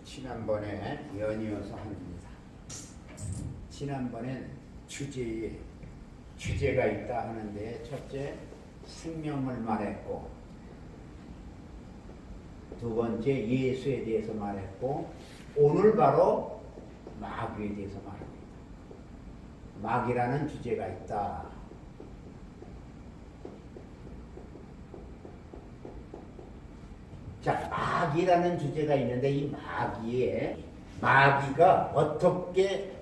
지난번에 연이어서 합니다. 지난번엔 주제가 있다 하는데 첫째 생명을 말했고 두 번째 예수에 대해서 말했고 오늘 바로 마귀에 대해서 말합니다. 마귀라는 주제가 있다. 자, 마귀라는 주제가 있는데 이 마귀가 어떻게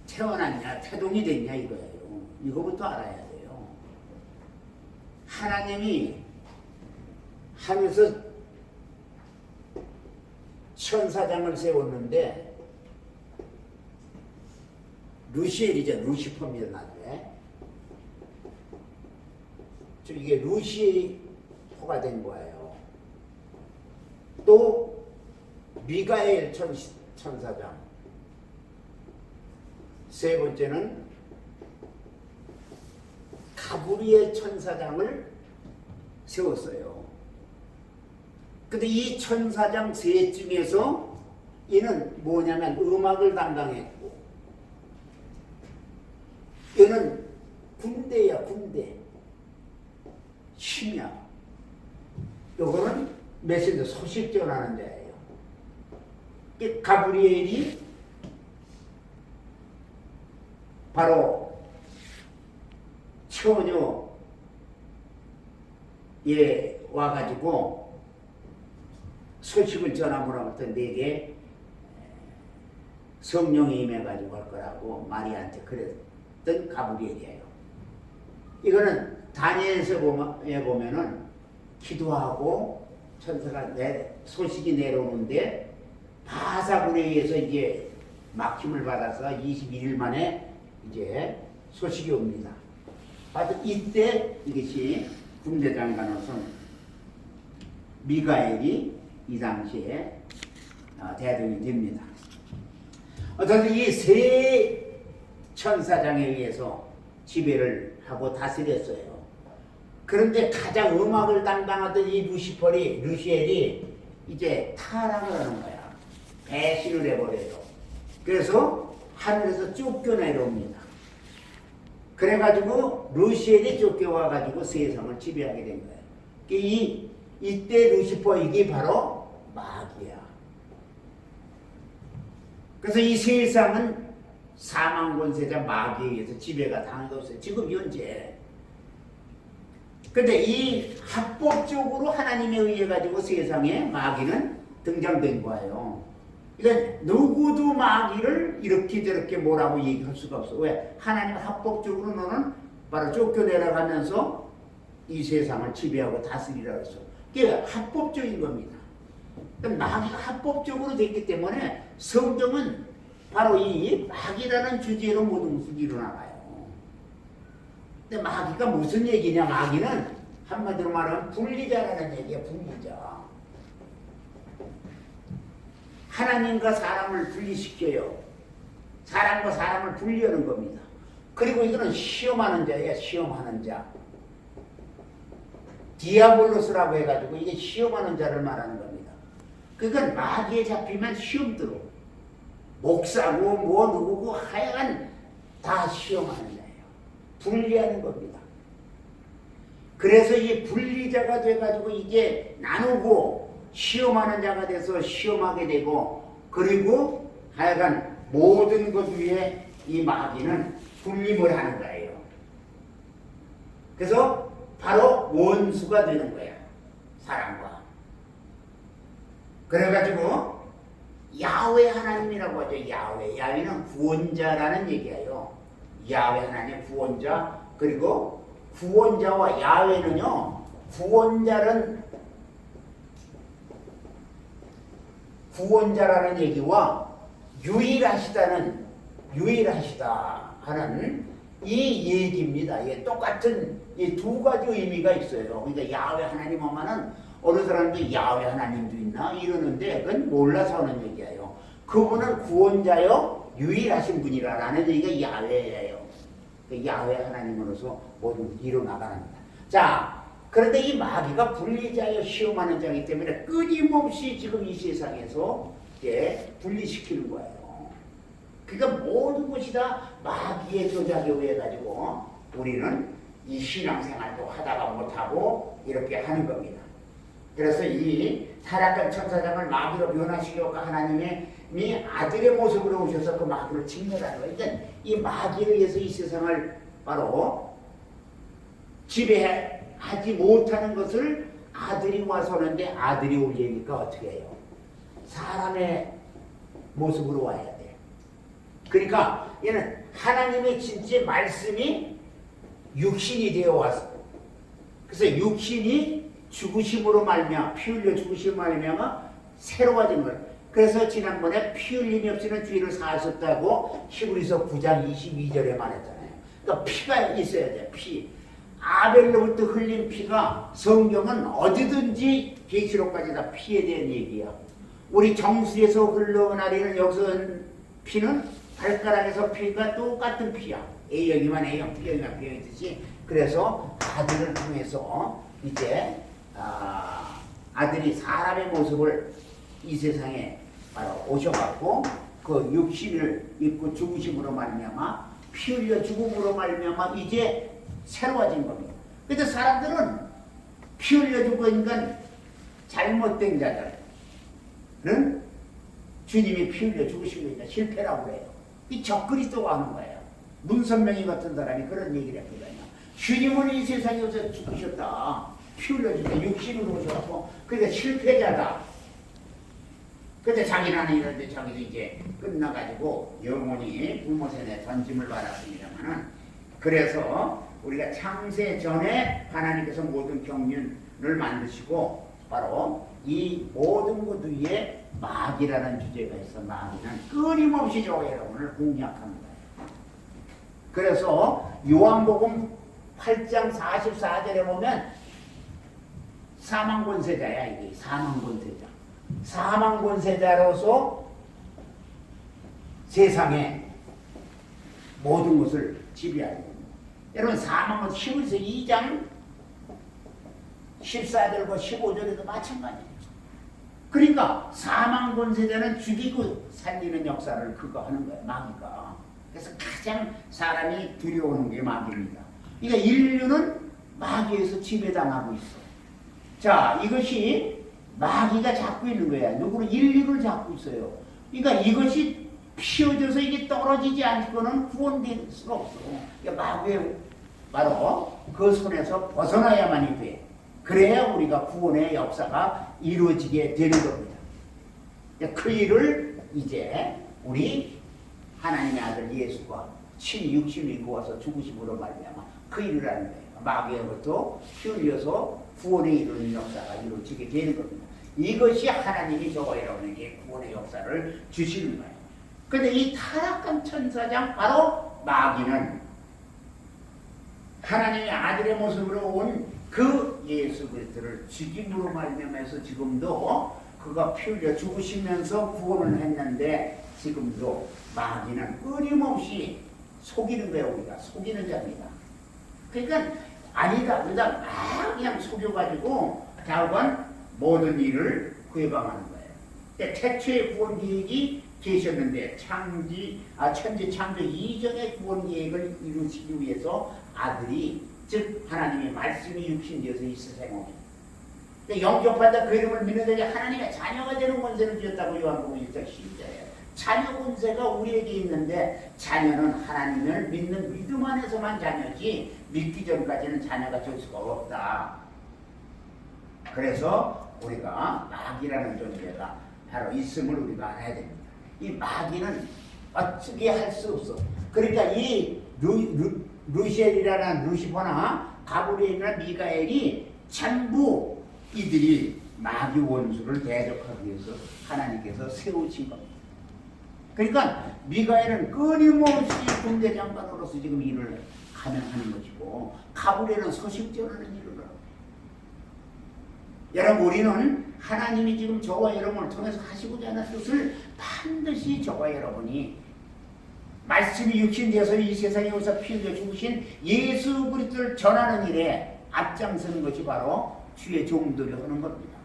태어났냐, 태동이 됐냐 이거예요. 이거부터 알아야 돼요. 하나님이 하늘에서 천사장을 세웠는데 루시엘이죠. 루시퍼입니다. 나중에 이게 루시퍼가 된 거예요. 또 미가엘 천사장, 세 번째는 가브리엘 천사장을 세웠어요. 근데 이 천사장 셋 중에서 이는 뭐냐면 음악을 담당했고 얘는 군대야, 군대. 심야. 요거는 메신저 소식 전하는 데예요. 가브리엘이 바로 처녀에 와가지고 소식을 전함으로부터 내게 성령이 임해가지고 할 거라고 마리아한테 그랬던 가브리엘이에요. 이거는 다니엘서 보면은 기도하고 천사가 소식이 내려오는데 바사군에 의해서 이제 막힘을 받아서 21일 만에 이제 소식이 옵니다. 하여튼 이때 이것이 군대장관으로서 미가엘이 이 당시에 대통령이 됩니다. 어쨌든 이 세 천사장에 의해서 지배를 하고 다스렸어요. 그런데 가장 음악을 담당하던 이 루시엘이 이제 타락을 하는 거야. 배신을 해버려요. 그래서 하늘에서 쫓겨내려옵니다. 그래가지고 루시엘이 쫓겨와가지고 세상을 지배하게 된 거예요. 이때 루시퍼 이게 바로 마귀야. 그래서 이 세상은 사망 권세자 마귀에 의해서 지배가 당하고 있어요. 지금 현재. 근데 이 합법적으로 하나님에 의해 가지고 세상에 마귀는 등장된 거예요. 그러니까 누구도 마귀를 이렇게 저렇게 뭐라고 얘기할 수가 없어. 왜? 하나님 합법적으로 너는 바로 쫓겨내려가면서 이 세상을 지배하고 다스리라고 했어. 그게 합법적인 겁니다. 그러니까 마귀가 합법적으로 됐기 때문에 성경은 바로 이 마귀라는 주제로 모든 것을 일어나가요. 근데 마귀가 무슨 얘기냐? 마귀는 한마디로 말하면 분리자라는 얘기야. 분리자. 하나님과 사람을 분리시켜요. 사람과 사람을 분리하는 겁니다. 그리고 이거는 시험하는 자예요. 시험하는 자. 디아볼로스라고 해가지고 이게 시험하는 자를 말하는 겁니다. 그건 마귀에 잡히면 시험 들어. 목사고 뭐 누구고 하여간 다 시험하는 자예요. 분리하는 겁니다. 그래서 이 분리자가 돼가지고 이게 나누고 시험하는 자가 돼서 시험하게 되고 그리고 하여간 모든 것 위에 이 마귀는 군림을 하는 거예요. 그래서 바로 원수가 되는 거야. 사람과. 그래가지고 야훼 하나님이라고 하죠. 야훼는 구원자라는 얘기예요. 야훼 하나님 구원자. 그리고 구원자와 야훼는요. 구원자라는 얘기와 유일하시다 하는 이 얘기입니다. 예, 똑같은 이 두 가지 의미가 있어요. 그러니까 야훼 하나님 하면은 어느 사람도 야훼 하나님도 있나 이러는데 그건 몰라서 하는 얘기예요. 그분은 구원자요 유일하신 분이라는 얘기가 야훼예요. 야훼 하나님으로서 모든 일어나가는 겁니다. 자, 그런데 이 마귀가 분리자여 시험하는 자이기 때문에 끊임없이 지금 이 세상에서 분리시키는 거예요. 그러니까 모든 것이 다 마귀의 조작에 의해 가지고 우리는 이 신앙생활도 하다가 못하고 이렇게 하는 겁니다. 그래서 이 타락한 천사장을 마귀로 변화시켜 하나님의 아들의 모습으로 오셔서 그 마귀를 직멸하는 거예요. 그러니까 이 마귀에 의해서 이 세상을 바로 지배하지 못하는 것을 아들이 와서 하는데 아들이 오려니까 어떻게 해요? 사람의 모습으로 와야 돼. 그러니까 얘는 하나님의 진짜 말씀이 육신이 되어 왔어. 그래서 육신이 죽으심으로 말미암아 피 흘려 죽으심으로 말미암아 새로워진 거예요. 그래서 지난번에 피 흘림이 없이는 죄를 사하셨다고 히브리서 9장 22절에 말했잖아요. 그러니까 피가 있어야 돼. 피. 아벨로부터 흘린 피가 성경은 어디든지 계시록까지 다 피에 대한 얘기야. 우리 정수에서 흘러나리는 여기서 피는 발가락에서 피가 똑같은 피야. A형이만 A형, B형이만 B형이듯이. 그래서 아들을 통해서 이제 아들이 사람의 모습을 이 세상에 바로 오셔갖고 그 육신을 입고 죽으심으로 말미암아 피 흘려 죽음으로 말미암아 이제 새로워진 겁니다. 근데 사람들은 피 흘려 죽으니까 잘못된 자들은 주님이 피 흘려 죽으신 거니까 실패라고 해요. 이 적그리스도가 하는 거예요. 문선명이 같은 사람이 그런 얘기를 했거든요. 주님은 이 세상에 오셔서 죽으셨다. 피 흘려 죽다 육신으로 오셔서 그러니까 실패자다. 근데 자기는 이런데 자기도 이제 끝나가지고 영원히 부모세에 던짐을 받았습니다만은 그래서 우리가 창세 전에 하나님께서 모든 경륜을 만드시고 바로 이 모든 것 위에 마귀라는 주제가 있어. 마귀는 끊임없이 저 여러분을 공략합니다. 그래서 요한복음 8장 44절에 보면 사망권세자야. 이게 사망권세자. 사망권세자로서 세상에 모든 것을 지배하는 겁니다. 여러분 사망은 히브리서 2장 14절과 15절에도 마찬가지예요. 그러니까 사망권세자는 죽이고 살리는 역사를 그거 하는 거예요. 마귀가. 그래서 가장 사람이 두려워하는 게 마귀입니다. 그러니까 인류는 마귀에서 지배당하고 있어. 자, 이것이 마귀가 잡고 있는 거야. 누구를? 인류를 잡고 있어요. 그러니까 이것이 피어져서 이게 떨어지지 않고는 구원될 수가 없어. 그러니까 마귀의 바로 그 손에서 벗어나야만이 돼. 그래야 우리가 구원의 역사가 이루어지게 되는 겁니다. 그 일을 이제 우리 하나님의 아들 예수가 친히 육신을 입고 와서 죽으심으로 말미암아 그 일을 하는 거예요. 마귀로부터 피 흘려서 구원에 이루는 역사가 이루어지게 되는 겁니다. 이것이 하나님이 저와 여러분에게 구원의 역사를 주시는 거예요. 그런데 이 타락한 천사장 바로 마귀는 하나님의 아들의 모습으로 온 그 예수 그리스도를 죽임으로 말미암아서 지금도 그가 피 흘려 죽으시면서 구원을 했는데 지금도 마귀는 끊임없이 속이는 거예요. 우리가 속이는 자입니다. 그러니까 아니다 그냥 속여가지고 자관 모든 일을 구해방하는 거예요. 태초의 구원 계획이 계셨는데 천지 창조 이전의 구원 계획을 이루시기 위해서 아들이 즉 하나님의 말씀이 육신되어서 이 세상에 옵니다. 영접한다 그 이름을 믿는 자에게 하나님의 자녀가 되는 권세를 주었다고 요한복음 1장 12절에 자녀 권세가 우리에게 있는데 자녀는 하나님을 믿는 믿음 안에서만 자녀지 믿기 전까지는 자녀가 될 수가 없다. 그래서 우리가 마귀라는 존재가 바로 있음을 우리가 알아야 됩니다. 이 마귀는 어떻게 할 수 없어. 그러니까 이 루시엘이라는 루시퍼나 가브리엘이나 미가엘이 전부 이들이 마귀 원수를 대적하기 위해서 하나님께서 세우신 겁니다. 그러니까 미가엘은 끊임없이 군대 장관으로서 지금 일을 하는 것이고 가브리엘은 서식전하는 일을 하고. 여러분 우리는 하나님이 지금 저와 여러분을 통해서 하시고자 하는 뜻을 반드시 저와 여러분이 말씀이 육신되어서 이 세상에 오셔서 피 흘려 죽으신 예수 그리스도를 전하는 일에 앞장서는 것이 바로 주의 종들이 하는 겁니다.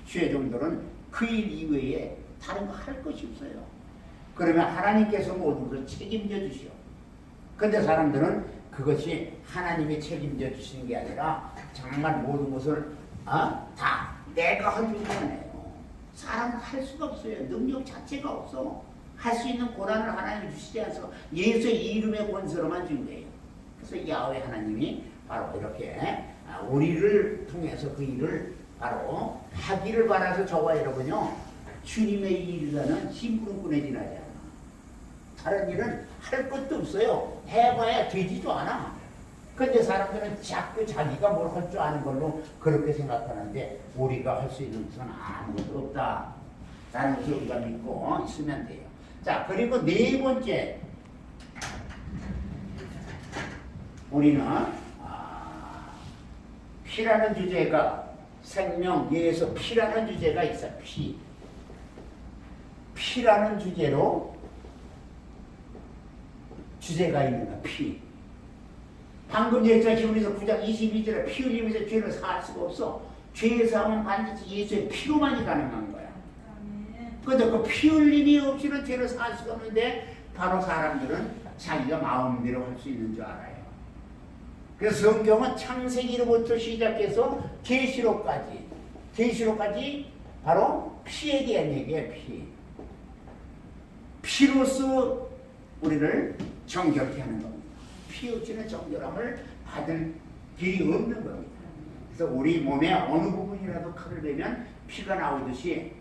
주의 종들은 그 일 이외에 다른 거 할 것이 없어요. 그러면 하나님께서 모든 것을 책임져 주시오. 근데 사람들은 그것이 하나님이 책임져 주시는 게 아니라 정말 모든 것을 다 내가 하려고 하네요. 사람은 할 수가 없어요. 능력 자체가 없어. 할 수 있는 고난을 하나님이 주시지 않아서 예수의 이름의 권세로만 준 거예요. 그래서 야훼 하나님이 바로 이렇게 우리를 통해서 그 일을 바로 하기를 바라서 저와 여러분요 주님의 일이라는 심부름꾼에 지나지 않아. 다른 일은 할 것도 없어요. 해봐야 되지도 않아. 근데 사람들은 자꾸 자기가 뭘 할 줄 아는 걸로 그렇게 생각하는데 우리가 할 수 있는 것은 아무것도 없다. 라는 것을 우리가 믿고 있으면 돼요. 자, 그리고 네 번째 우리는 피라는 주제가 생명에서 피라는 주제가 있어. 피라는 주제로 주제가 있는 거야. 피. 방금 얘기했잖아. 히브리서 9장 22절에 피 흘리면서 죄를 사할 수가 없어. 죄의 사함은 반드시 예수의 피로만이 가능한 거야. 그런데 그 피 흘림이 없이는 죄를 사할 수가 없는데 바로 사람들은 자기가 마음대로 할 수 있는 줄 알아요. 그래서 성경은 창세기로부터 시작해서 계시록까지 바로 피에 대한 얘기예요. 피로서 우리를 정결케 하는 겁니다. 피 없이는 정결함을 받을 길이 없는 겁니다. 그래서 우리 몸의 어느 부분이라도 칼을 베면 피가 나오듯이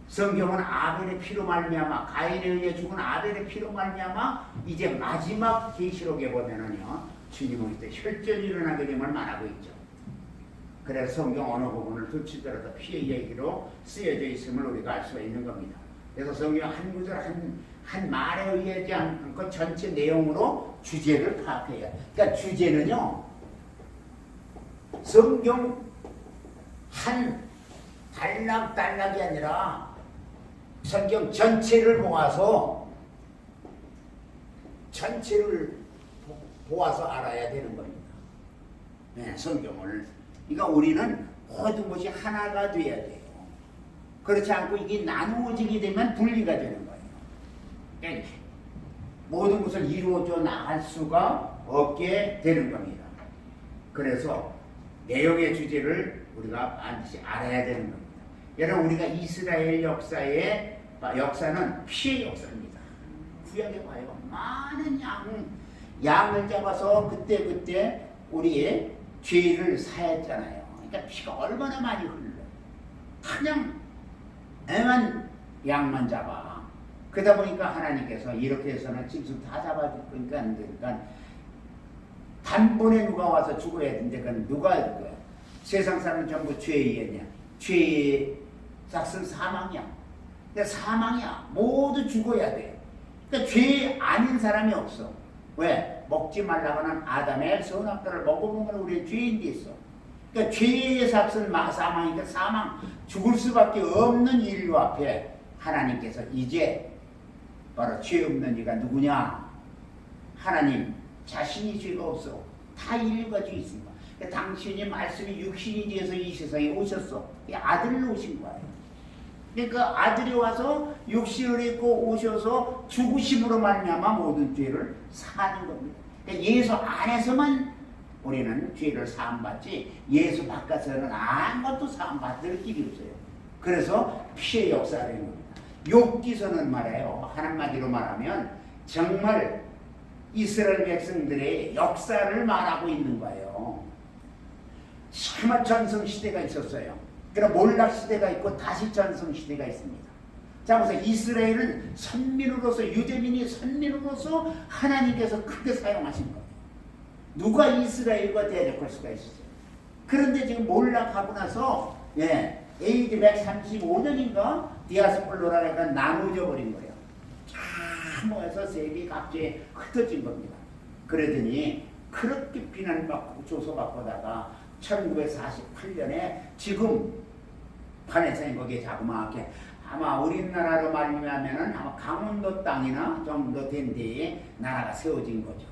성경은 아벨의 피로 말미암아 가인에 의해 죽은 아벨의 피로 말미암아 이제 마지막 계시록에 보면은요 주님은 이때 혈전이 일어나게 됨을 말하고 있죠. 그래서 성경 어느 부분을 펼치더라도 피의 얘기로 쓰여져 있음을 우리가 알 수가 있는 겁니다. 그래서 성경 한 구절 한 말에 의하지 않고 전체 내용으로 주제를 파악해야. 그러니까 주제는요 성경 한 단락이 아니라 성경 전체를 모아서 알아야 되는 겁니다. 네, 성경을. 그러니까 우리는 모든 것이 하나가 돼야 돼요. 그렇지 않고 이게 나누어지게 되면 분리가 되는 거예요. 그러니까 모든 것을 이루어져 나갈 수가 없게 되는 겁니다. 그래서 내용의 주제를 우리가 반드시 알아야 되는 겁니다. 여러분 우리가 이스라엘 역사는 피의 역사입니다. 구약에 봐요. 많은 양을 잡아서 그때 우리의 죄를 사했잖아요. 그러니까 피가 얼마나 많이 흘러. 그냥 애만 양만 잡아. 그러다 보니까 하나님께서 이렇게 해서는 짐승 다 잡아줄 거니까 안 되니까 단번에 누가 와서 죽어야 되는데 그건 누가 할 거야? 세상 사람은 전부 죄에 의했냐? 죄의 삭은 사망이야. 근데 사망이야. 모두 죽어야 돼. 그러니까 죄 아닌 사람이 없어. 왜? 먹지 말라고 하는 아담의 선악과를 먹어보면 우리의 죄인이 있어. 그러니까 죄의 삭은 사망이니까 사망, 죽을 수밖에 없는 인류 앞에 하나님께서 이제 바로 죄 없는 이가 누구냐? 하나님 자신이 죄가 없어. 다 인류가 죄 있습니다. 그러니까 당신이 말씀이 육신이 되어서 이 세상에 오셨어. 아들로 오신 거예요. 그러니까 아들이 와서 육신을 입고 오셔서 죽으심으로 말미암아 모든 죄를 사는 겁니다. 그러니까 예수 안에서만 우리는 죄를 사함받지 예수 바깥에서는 아무것도 사함받을 길이 없어요. 그래서 피의 역사라는 겁니다. 욥기서는 말해요. 한마디로 말하면 정말 이스라엘 백성들의 역사를 말하고 있는 거예요. 참아 전성시대가 있었어요. 그럼 몰락시대가 있고 다시 전성시대가 있습니다. 자, 그래서 이스라엘은 선민으로서 유대민이 선민으로서 하나님께서 크게 사용하신 거예요. 누가 이스라엘과 대적할 수가 있었어요. 그런데 지금 몰락하고 나서 AD 135년인가 디아스폴로라가 나누어져 버린 거예요. 다 모여서 세계 각지에 흩어진 겁니다. 그러더니 그렇게 비난받고 조소받고다가 1948년에 지금 판에서 거기에 자그마하게 아마 우리나라로 말하면은 아마 강원도 땅이나 정도 된 데에 나라가 세워진 거죠.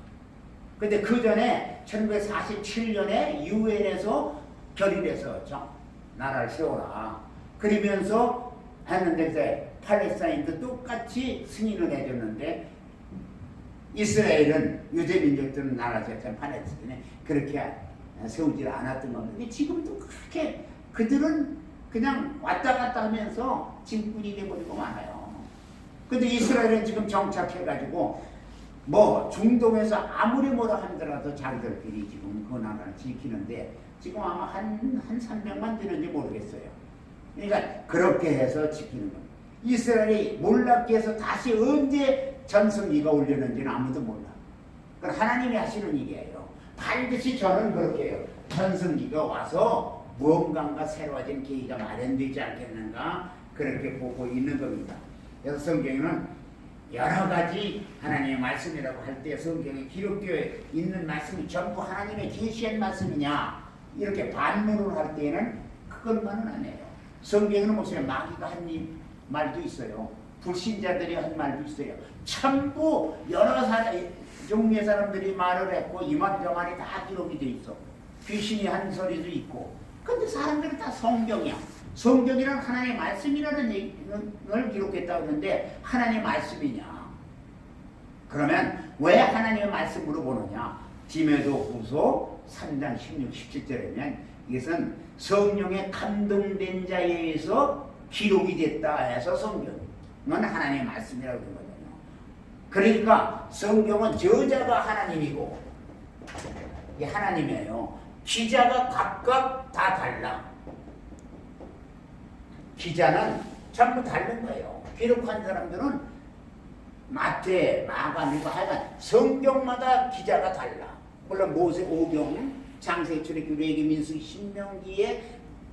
근데 그 전에 1947년에 유엔에서 결의해서 나라를 세워라. 그러면서 했는데 이제 팔레스타인도 똑같이 승인을 해줬는데 이스라엘은 유대민족들은 나라 자체는 팔레스타인에 그렇게 세우지 않았던 겁니다. 근데 지금도 그렇게 그들은 그냥 왔다 갔다 하면서 짐꾼이 돼버리고 많아요. 근데 이스라엘은 지금 정착해가지고 뭐 중동에서 아무리 뭐라 하더라도 자기들끼리 지금 그 나라를 지키는데 지금 아마 한 300만 되는지 모르겠어요. 그러니까 그렇게 해서 지키는 겁니다. 이스라엘이 몰랐게 해서 다시 언제 전성기가 올렸는지는 아무도 몰라. 그건 하나님이 하시는 일이에요. 반드시 저는 그렇게 해요. 전성기가 와서 무언가가 새로워진 계기가 마련되지 않겠는가 그렇게 보고 있는 겁니다. 그래서 성경에는 여러 가지 하나님의 말씀이라고 할 때 성경에 기록되어 있는 말씀이 전부 하나님의 계시한 말씀이냐 이렇게 반문을 할 때는 그것만은 안 해요. 성경에는 무슨 마귀가 한 말도 있어요. 불신자들이 한 말도 있어요. 전부 여러 종류의 사람들이 말을 했고 이 말 저 말이 다 기록이 돼 있어. 귀신이 한 소리도 있고. 근데 사람들은 다 성경이야. 성경이란 하나님의 말씀이라는 얘기를 기록했다고 하는데 하나님의 말씀이냐? 그러면 왜 하나님의 말씀으로 보느냐? 디모데후서 3장 16, 17절이면 이것은 성령의 감동된 자에 의해서 기록이 됐다 해서 성경은 하나님의 말씀이라고 그러거든요. 그러니까 성경은 저자가 하나님이고 이게 하나님이에요. 기자가 각각 다 달라. 기자는 전부 다른 거예요. 기록한 사람들은 마태, 마가, 누가 하여간 성경마다 기자가 달라. 물론 모세 5경, 창세기, 출애굽기, 레위기, 민수기, 신명기의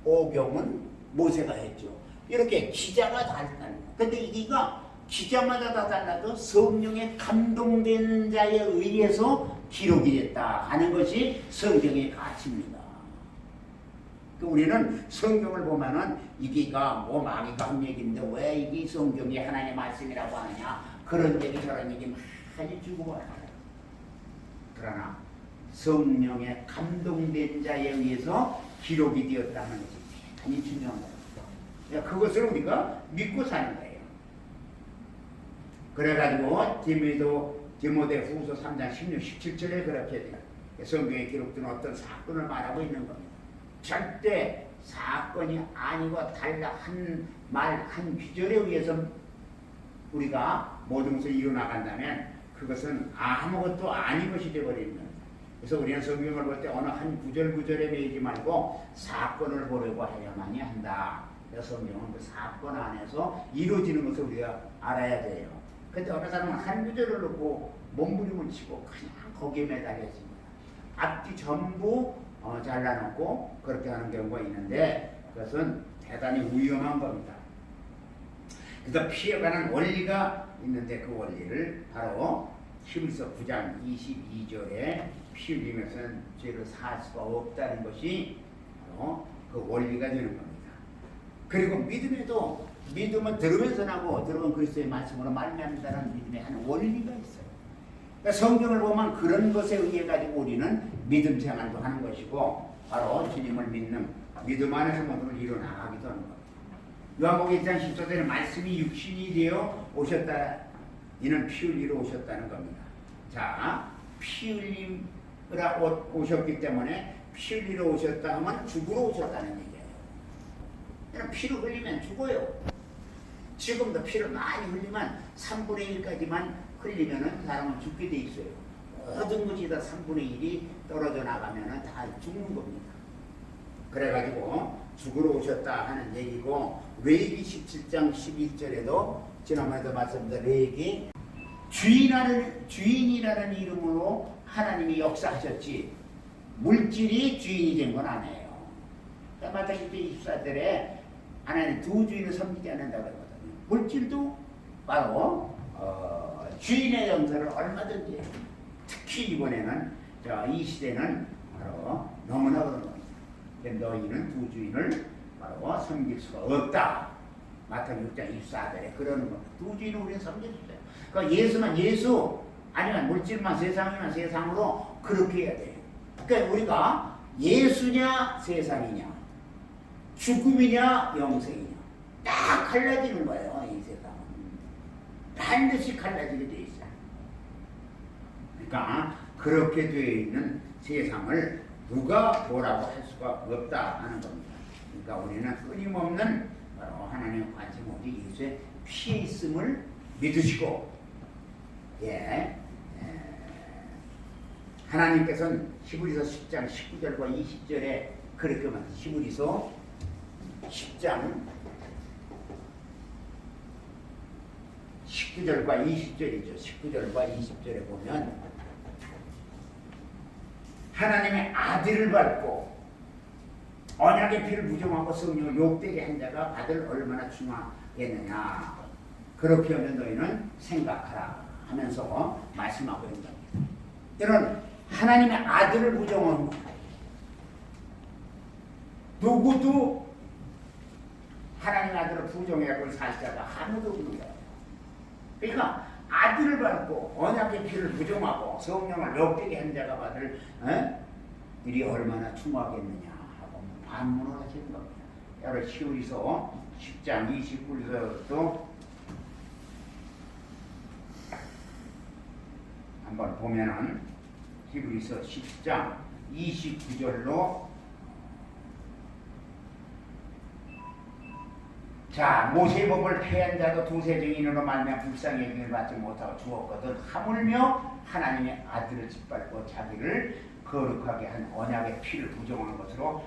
5경은 모세가 했죠. 이렇게 기자가 다르다는 거예요. 근데 이가 기자마다 다 달라도 성령에 감동된 자에 의해서 기록이 됐다 하는 것이 성경의 가치입니다. 우리는 성경을 보면은 이게가 뭐 마귀가 한 얘기인데 왜 이게 성경이 하나님의 말씀이라고 하느냐 그런 얘기 저런 얘기 많이 주고 와요. 그러나 성령에 감동된 자에 의해서 기록이 되었다는 것이 대단히 중요한 거예요. 그것을 우리가 믿고 사는 거예요. 그래가지고 디모데후서 3장 16, 17절에 그렇게 돼요. 성경에 기록된 어떤 사건을 말하고 있는 겁니다. 절대 사건이 아니고 달라 한 말, 한 귀절에 의해서 우리가 모든 것을 이루어나간다면 그것은 아무것도 아닌 것이 되어버립니다. 그래서 우리는 성경을 볼 때 어느 한 구절에 매이지 말고 사건을 보려고 하야만이 한다. 그래서 성경은 그 사건 안에서 이루어지는 것을 우리가 알아야 돼요. 근데 어느 사람은 한 구절을 놓고 몸부림을 치고 그냥 거기에 매달려 있습니다. 앞뒤 전부 잘라놓고 그렇게 하는 경우가 있는데 그것은 대단히 위험한 겁니다. 그래서 피해가는 원리가 있는데 그 원리를 바로 히브리서 9장 22절에 피 흘리면서는 죄를 살 수가 없다는 것이 바로 그 원리가 되는 겁니다. 그리고 믿음은 들으면서 나고 들으면 그리스도의 말씀으로 말미암는다는 믿음의 한 원리가 있어요. 그러니까 성경을 보면 그런 것에 의해 가지고 우리는 믿음 생활도 하는 것이고 바로 주님을 믿는 믿음 안에서 모든 이루어 나가기도 하는 겁니다. 요한복음 1장 14절에 말씀이 육신이 되어 오셨다. 이는 피 흘리러 오셨다는 겁니다. 자, 피 흘리러 오셨기 때문에 피 흘리러 오셨다 하면 죽으러 오셨다는 얘기예요. 그럼 피를 흘리면 죽어요. 지금도 피를 많이 흘리면 3분의 1까지만 흘리면은 사람은 죽게 돼 있어요. 모든 것이 다 3분의 1이 떨어져 나가면은 다 죽는 겁니다. 그래가지고 죽으러 오셨다 하는 얘기고 레위기 17장 11절에도 지난번에도 말씀드린 레위기 주인이라는 이름으로 하나님이 역사하셨지 물질이 주인이 된 건 아니에요. 마태복음 24절에 하나님 두 주인을 섬기지 않는다고 하거든요. 물질도 바로 주인의 정서를 얼마든지 해요. 특히 이번에는 이 시대는 바로 너무나 그런 겁니다. 너희는 두 주인을 바로 섬길 수가 없다. 마태복음 6장 24절에 그러는 겁니다. 두 주인을 우리는 섬길 수 있어요. 그러니까 예수 아니면 물질만 세상이나 세상으로 그렇게 해야 돼요. 그러니까 우리가 예수냐 세상이냐, 죽음이냐 영생이냐 딱 갈라지는 거예요. 이 세상은 반드시 갈라지게 돼 있어요. 그러니까 그렇게 되어 있는 세상을 누가 뭐라고 할 수가 없다 하는 겁니다. 그러니까 우리는 끊임없는 바로 하나님의 관심 오직 예수의 피에 있음을 믿으시고, 하나님께서는 히브리서 10장 19절과 20절에 그렇게 말합니다. 히브리서 10장 19절과 20절이죠. 19절과 20절에 보면 하나님의 아들을 받고 언약의 피를 부정하고 성령을 욕되게 한 자가 받을 얼마나 중하겠느냐. 그렇게 하면 너희는 생각하라 하면서 말씀하고 있는 겁니다. 이런 하나님의 아들을 부정하는 누구도 하나님의 아들을 부정하고 살 자가 아무도 없는 거예요. 그러니까 아들을 받고 언약의 피를 부정하고 성령을 욕되게 한 자가 받을 일이 얼마나 충하겠느냐 하고 반문을 하시는 겁니다. 여러분 히브리서 10장 29절도 한번 보면은 히브리서 10장 29절로 자, 모세의 법을 폐한 자도 두세 증인으로 말미암아 불쌍히 여김을 받지 못하고 죽었거든 하물며 하나님의 아들을 짓밟고 자기를 거룩하게 한 언약의 피를 부정한 것으로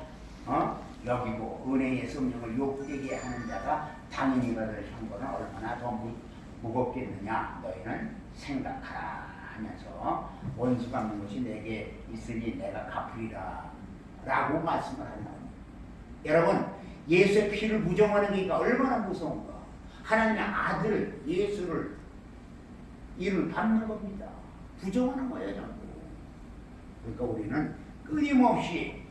여기고 은혜의 성령을 욕되게 하는 자가 당연히 받을 형벌은 얼마나 더 무겁겠느냐 너희는 생각하라 하면서 원수 갚는 것이 내게 있으니 내가 갚으리라 라고 말씀을 하는 겁니다. 여러분 예수의 피를 부정하는 게 얼마나 무서운가. 하나님의 아들 예수를 이를 밟는 겁니다. 부정하는 거예요 전부. 그러니까 우리는 끊임없이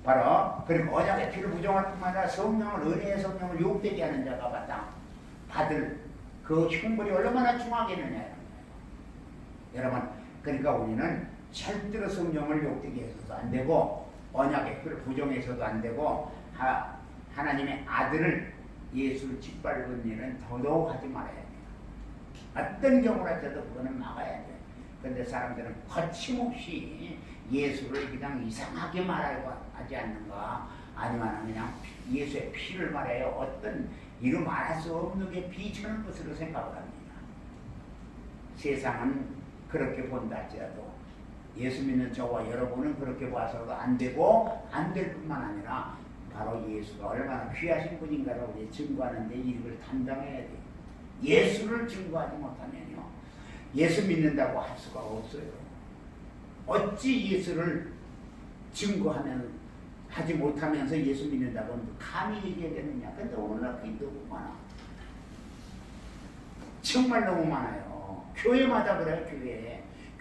바로 그리고 언약의 피를 부정할 뿐만 아니라 성령을 은혜의 성령을 욕되게 하는 자가 받을 그 형벌이 얼마나 중하겠느냐. 여러분 그러니까 우리는 절대로 성령을 욕되게 해서도 안 되고 언약의 피를 부정해서도 안 되고 하나님의 아들을 예수를 짓밟은 일은 더더욱 하지 말아야 돼요. 어떤 경우라도 그거는 막아야 돼요. 그런데 사람들은 거침없이 예수를 그냥 이상하게 말하고 하지 않는가, 아니면 그냥 예수의 피를 말해요. 어떤 이루 말할 수 없는 게 비천한 것으로 생각을 합니다. 세상은 그렇게 본다 할지라도 예수 믿는 저와 여러분은 그렇게 봐서도 안 되고 안 될 뿐만 아니라 바로 예수가 얼마나 귀하신 분인가를 우리 증거하는 데 일을 담당해야 돼요. 예수를 증거하지 못하면요 예수 믿는다고 할 수가 없어요. 어찌 예수를 증거하면 하지 못하면서 예수 믿는다고 감히 얘기하겠느냐. 근데 오늘날 그게 너무 많아. 정말 너무 많아요. 교회마다 그래요.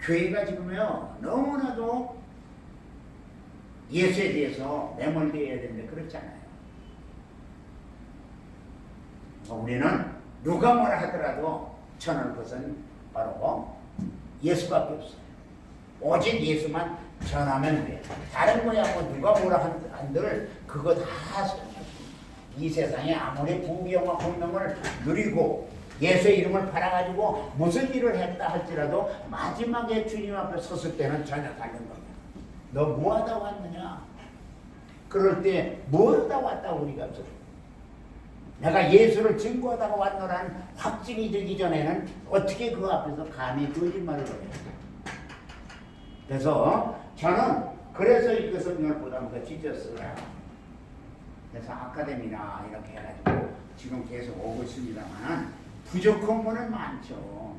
교회가 지금요 너무나도 예수에 대해서 매몰되어야 되는데 그렇지 않아요. 우리는 누가 뭐라 하더라도 전할 것은 바로 예수밖에 없어요. 오직 예수만 전하면 돼요. 다른 거야 뭐 누가 뭐라 한들 그거 다 이 세상에 아무리 부귀영화 권명을 누리고 예수의 이름을 팔아가지고 무슨 일을 했다 할지라도 마지막에 주님 앞에 섰을 때는 전혀 다른 거예요. 너 뭐하다 왔느냐? 그럴 때 뭐하다 왔다 우리가 없어. 내가 예수를 증거하다가 왔노라는 확증이 되기 전에는 어떻게 그 앞에서 감히 거짓말을 해요. 그래서 저는 그래서 이 성경을 보다 보니까 찢었어요. 그래서 아카데미나 이렇게 해가지고 지금 계속 오고 있습니다만 부족한 거는 많죠.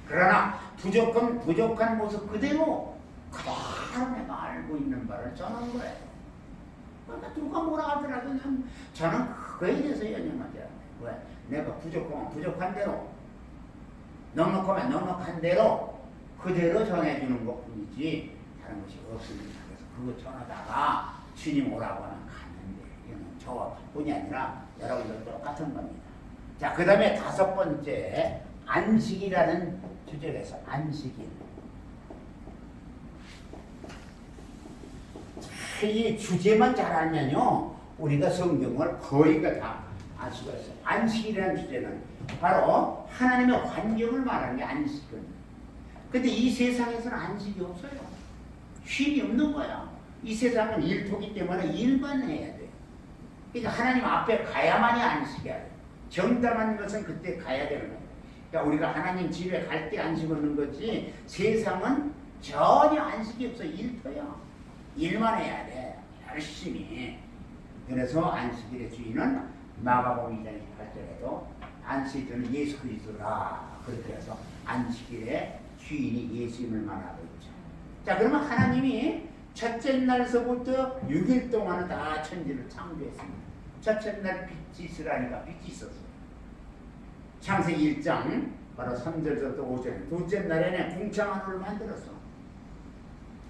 그러나 부족한 모습 그대로 내가 알고 있는 바를 전하는 거예요. 그러니까 누가 뭐라 하더라도 저는 그거에 대해서 연연하지 않아요. 왜? 내가 부족하면 부족한 대로, 넉넉하면 넉넉한 대로 그대로 전해주는 것뿐이지 다른 것이 없습니다. 그래서 그거 전하다가 주님 오라고 하면 갔는데 이거는 저뿐이 아니라 여러분들 똑같은 겁니다. 자, 그 다음에 5번째 안식이라는 주제에서 안식일. 이 주제만 잘 알면요, 우리가 성경을 거의가 다 알 수가 있어요. 안식이라는 주제는 바로 하나님의 환경을 말하는 게 안식은. 근데 이 세상에서는 안식이 없어요. 쉼이 없는 거야. 이 세상은 일토기 때문에 일만 해야 돼. 그러니까 하나님 앞에 가야만이 안식이야. 정당한 것은 그때 가야 되는 거야. 그러니까 우리가 하나님 집에 갈 때 안식 얻는 거지, 세상은 전혀 안식이 없어. 일터야. 일만 해야 돼. 열심히. 그래서 안식일의 주인은 마가복음 2장 28절에도 안식일의 주는 예수 그리스도라. 그렇게 해서 안식일의 주인이 예수님을 말하고 있죠. 자, 그러면 하나님이 첫째 날서부터 6일 동안은 다 천지를 창조했습니다. 첫째 날 빛이 있으라니까 빛이 있었어요. 창세기 1장 바로 3절부터 5절. 둘째 날에는 궁창 하늘을 만들었어.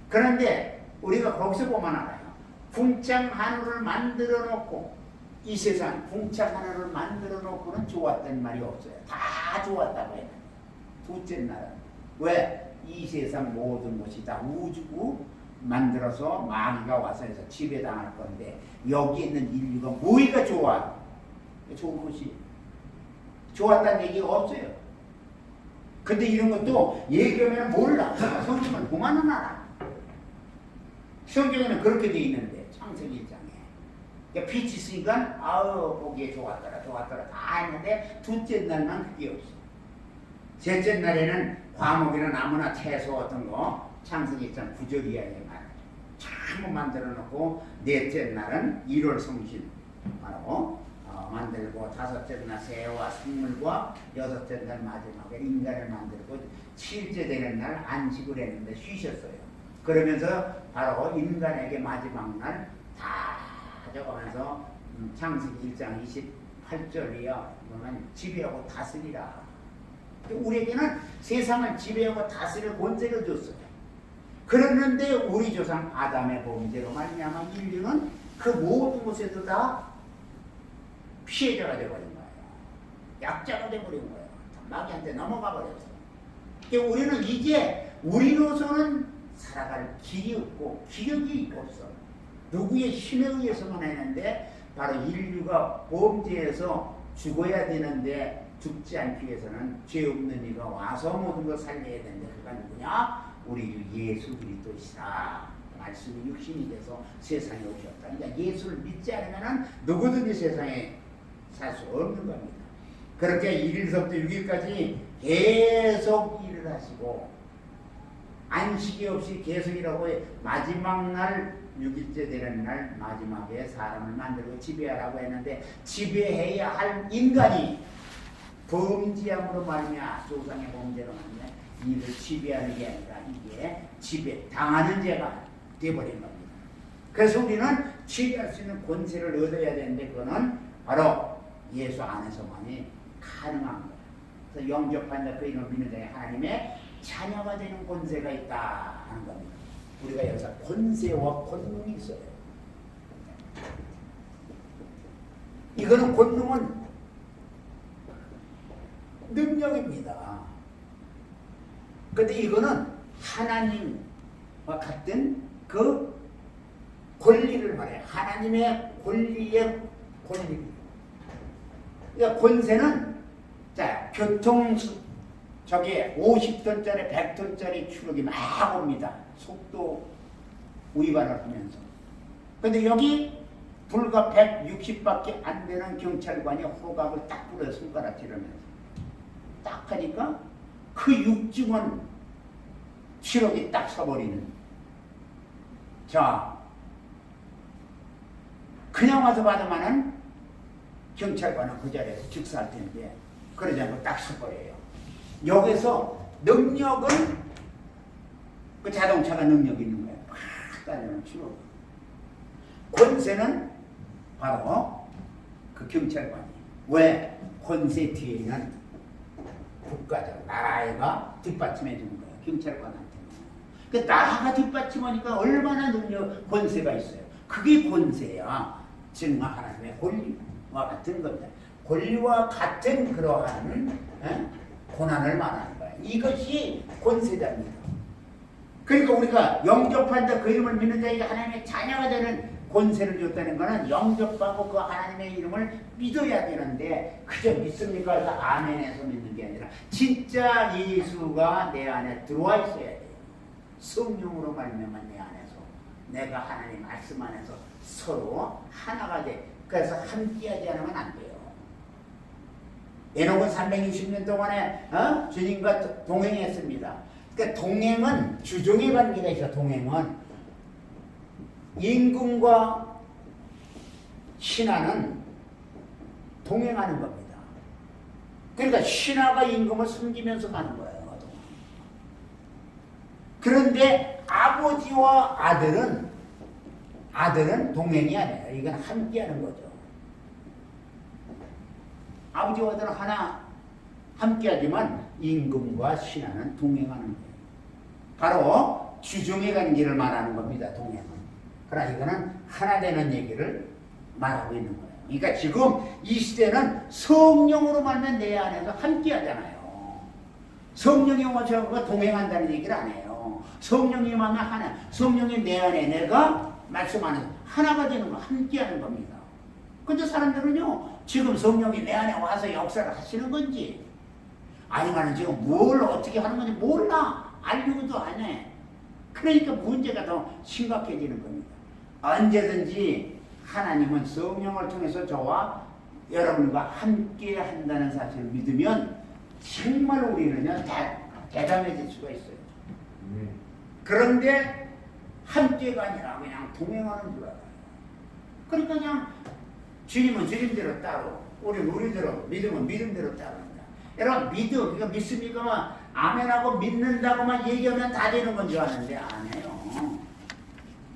그런데 우리가 거기서 보면 알아요. 궁창 하늘을 만들어 놓고, 이 세상 궁창 하늘을 만들어 놓고는 좋았다는 말이 없어요. 다 좋았다고 해요. 둘째 날은. 왜? 이 세상 모든 것이 다 우주고 만들어서 마귀가 와서 해서 지배당할 건데, 여기 있는 인류가 뭐가 좋아? 좋은 것이 좋았다는 얘기가 없어요. 근데 이런 것도 얘기하면 몰라. 성경을 보면은 알아. 성경에는 그렇게 돼 있는데, 창세기 1장에. 그러니까 빛이 있으니까 아우 보기에 좋았더라 다 했는데, 둘째 날만 그게 없어. 셋째 날에는 과목이나 나무나 채소 같은 거 창세기 1장 9절 이하에 말이야. 참 만들어 놓고, 넷째 날은 1월 성신 바로 만들고, 다섯째 날 새와 생물과, 여섯째 날 마지막에 인간을 만들고, 7째 되는 날 안식을 했는데 쉬셨어요. 그러면서 바로 인간에게 마지막 날 다 적어가면서 창세기 1장 28절이요. 보면 지배하고 다스리라. 우리에게는 세상을 지배하고 다스릴 권세를 줬어요. 그랬는데 우리 조상 아담의 범죄로 말미암아 인류는 그 모든 곳에도 다 피해자가 되어버린 거예요. 약자가 되어버린 거예요. 마귀한테 넘어가 버렸어요. 그러니까 우리는 이제 우리로서는 살아갈 길이 없고 기력이 없어. 누구의 힘에 의해서만 했는데, 바로 인류가 범죄해서 죽어야 되는데 죽지 않기 위해서는 죄 없는 이가 와서 모든 걸 살려야 되는데, 그가 누구냐? 우리 예수 그리스도시다. 말씀이 육신이 돼서 세상에 오셨다. 그러니까 예수를 믿지 않으면 누구든지 세상에 살 수 없는 겁니다. 그렇게 1일서부터 6일까지 계속 일을 하시고, 안식이 없이 계속 일하고, 마지막 날 6일째 되는 날 마지막에 사람을 만들고 지배하라고 했는데, 지배해야 할 인간이 범죄함으로 말미암아, 조상의 범죄로 말미암아 이를 지배하는 게 아니라 이게 지배당하는 죄가 되어버린 겁니다. 그래서 우리는 지배할 수 있는 권세를 얻어야 되는데, 그거는 바로 예수 안에서만이 가능한 거예요. 그래서 영접한 자 그 이름을 믿는 자에 하나님의 자녀가 되는 권세가 있다 하는 겁니다. 우리가 여기서 권세와 권능이 있어요. 이거는 권능은 능력입니다. 근데 이거는 하나님과 같은 그 권리를 말해요. 하나님의 권리의 권리. 그러니까 권세는, 자, 저게 50톤짜리 100톤짜리 추력이 막 옵니다. 속도 위반을 하면서. 근데 여기 불과 160밖에 안 되는 경찰관이 호각을 딱 불어요. 손가락질하면서 딱 하니까 그 육중은 추력이 딱 서버리는. 자, 그냥 와서 받으면은 경찰관은 그 자리에서 즉사할 텐데, 그러지 않고 딱 서버려요. 여기서 능력은 그 자동차가 능력이 있는 거예요. 팍 따르는 추로. 권세는 바로 그 경찰관이. 왜? 권세 뒤에는 국가적 나라가 뒷받침해 주는 거예요. 경찰관한테. 그 나라가 뒷받침하니까 얼마나 능력, 권세가 있어요. 그게 권세야. 즉 하나님의 권리와 같은 겁니다. 권리와 같은 그러한 고난을 말하는 거예요. 이것이 권세자입니다. 그러니까 우리가 영접한다 그 이름을 믿는 자에게 하나님의 자녀가 되는 권세를 줬다는 것은 영접하고 그 하나님의 이름을 믿어야 되는데 그저 믿습니까? 해서 아멘해서 믿는 게 아니라 진짜 예수가 내 안에 들어와 있어야 돼요. 성령으로 말미암아 내 안에서 내가 하나님 말씀 안에서 서로 하나가 돼. 그래서 함께하지 않으면 안 돼요. 에녹은 360년 동안에 주님과 동행했습니다. 그러니까 동행은 주종의 관계가 있어. 동행은 임금과 신하는 동행하는 겁니다. 그러니까 신하가 임금을 섬기면서 가는 거예요. 그런데 아버지와 아들은 동행이 아니에요. 이건 함께하는 거죠. 아버지와 아들은 하나 함께하지만 임금과 신하는 동행하는 거예요. 바로 주종의 관계를 말하는 겁니다. 동행은. 그러나 이거는 하나 되는 얘기를 말하고 있는 거예요. 그러니까 지금 이 시대는 성령으로 말면 내 안에서 함께하잖아요. 성령이 오셔서 동행한다는 얘기를 안 해요. 성령이 만나 하나, 성령이 내 안에 내가 말씀 안에서 하나가 되는 거, 함께하는 겁니다. 근데 사람들은요, 지금 성령이 내 안에 와서 역사를 하시는 건지, 아니면 지금 뭘 어떻게 하는 건지 몰라. 알려고도 안 해. 그러니까 문제가 더 심각해지는 겁니다. 언제든지 하나님은 성령을 통해서 저와 여러분과 함께 한다는 사실을 믿으면 정말 우리는요, 대담해질 수가 있어요. 그런데 함께가 아니라 그냥 동행하는 줄 알아요. 그러니까 그냥 주님은 주님대로 따로, 우리는 우리대로, 믿음은 믿음대로 따릅니다. 여러분, 믿음, 이거 믿습니까? 아멘하고 믿는다고만 얘기하면 다 되는 건 줄 아는데 안 해요.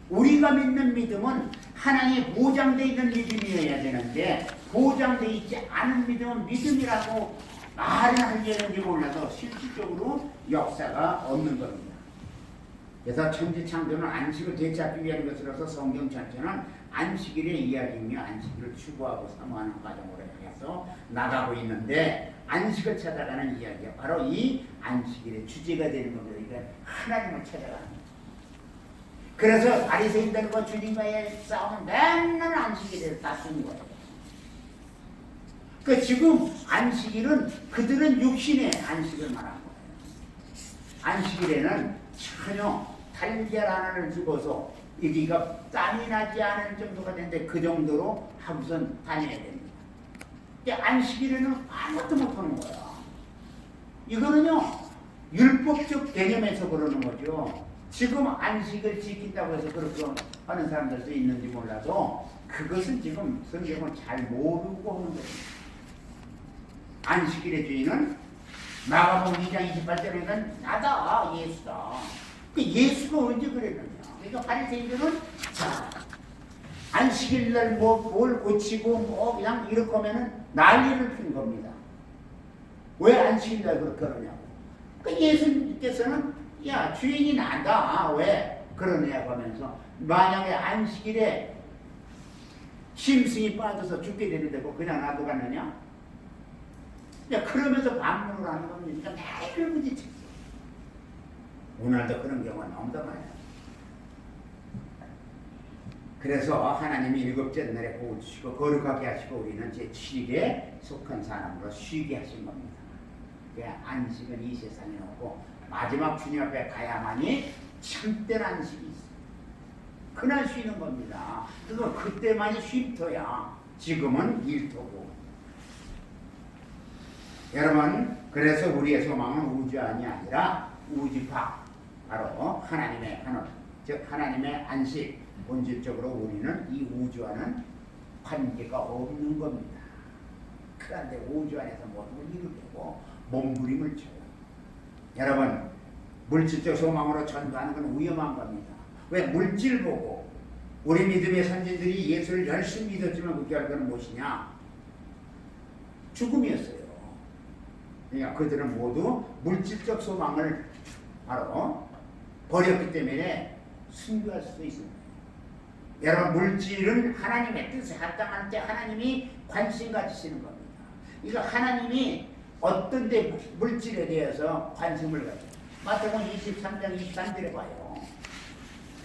우리가 믿는 믿음은 하나님이 보장되어 있는 믿음이어야 되는데 보장되어 있지 않은 믿음은 믿음이라고 말은 하려는지 몰라도 실질적으로 역사가 없는 겁니다. 그래서 천지창조는 안식을 되찾기 위한 것으로서 성경 전체는 안식일의 이야기이며 안식일을 추구하고 사모하는 과정으로 해서 나가고 있는데 안식을 찾아가는 이야기가 바로 이 안식일의 주제가 되는 겁니다. 그러니까 하나님을 찾아가는 거예요. 그래서 바리새인들과 주님과의 싸움은 맨날 안식일에 다투는 거예요. 그 지금 안식일은 그들은 육신의 안식을 말한 거예요. 안식일에는 전혀 달걀 하나를 주고서 여기가 땀이 나지 않을 정도가 되는데 그 정도로 하고선 다녀야 됩니다. 안식일에는 아무것도 못하는 거야. 이거는요 율법적 개념에서 그러는 거죠. 지금 안식을 지킨다고 해서 그렇게 하는 사람들도 있는지 몰라도 그것은 지금 성경을 잘 모르고 하는 거예요. 안식일의 주인은 마가복음 2장 28절에는 나다, 예수다. 그 예수가 언제 그랬느냐. 그러니까 바리새인들은 안식일날 뭘 고치고 그냥 이렇게 하면은 난리를 핀 겁니다. 왜 안식일날 그렇게 하느냐고. 그 예수님께서는 야, 주인이 나다. 왜 그러냐고 하면서 만약에 안식일에 심승이 빠져서 죽게 되는데 그냥 놔둬갔느냐? 야, 그러면서 반문을 하는 겁니다. 매일 부딪혔어. 오늘도 그런 경우가 너무 많아요. 그래서 하나님이 7째 날에 복을 주시고 거룩하게 하시고 우리는 제7일에 속한 사람으로 쉬게 하신 겁니다. 안식은 이 세상에 없고 마지막 주님 앞에 가야만이 참된 안식이 있어요. 그날 쉬는 겁니다. 그거 그때만이 쉼터야. 지금은 일터고. 여러분, 그래서 우리의 소망은 우주 안이 아니라 우주 밖, 바로 하나님의 하늘, 즉 하나님의 안식. 본질적으로 우리는 이 우주와는 관계가 없는 겁니다. 그런데 우주 안에서 모든 걸 이루고 몸부림을 쳐요. 여러분, 물질적 소망으로 전도하는 건 위험한 겁니다. 왜? 물질 보고 우리 믿음의 선진들이 예수를 열심히 믿었지만 그 결과는 무엇이냐? 죽음이었어요. 그러니까 그들은 모두 물질적 소망을 바로 버렸기 때문에 순교할 수도 있습니다. 여러분, 물질은 하나님의 뜻에 합당한 때 하나님이 관심 가지시는 겁니다. 이거 하나님이 어떤 데 물질에 대해서 관심을 가져요. 마태복음 23장 23절에 봐요.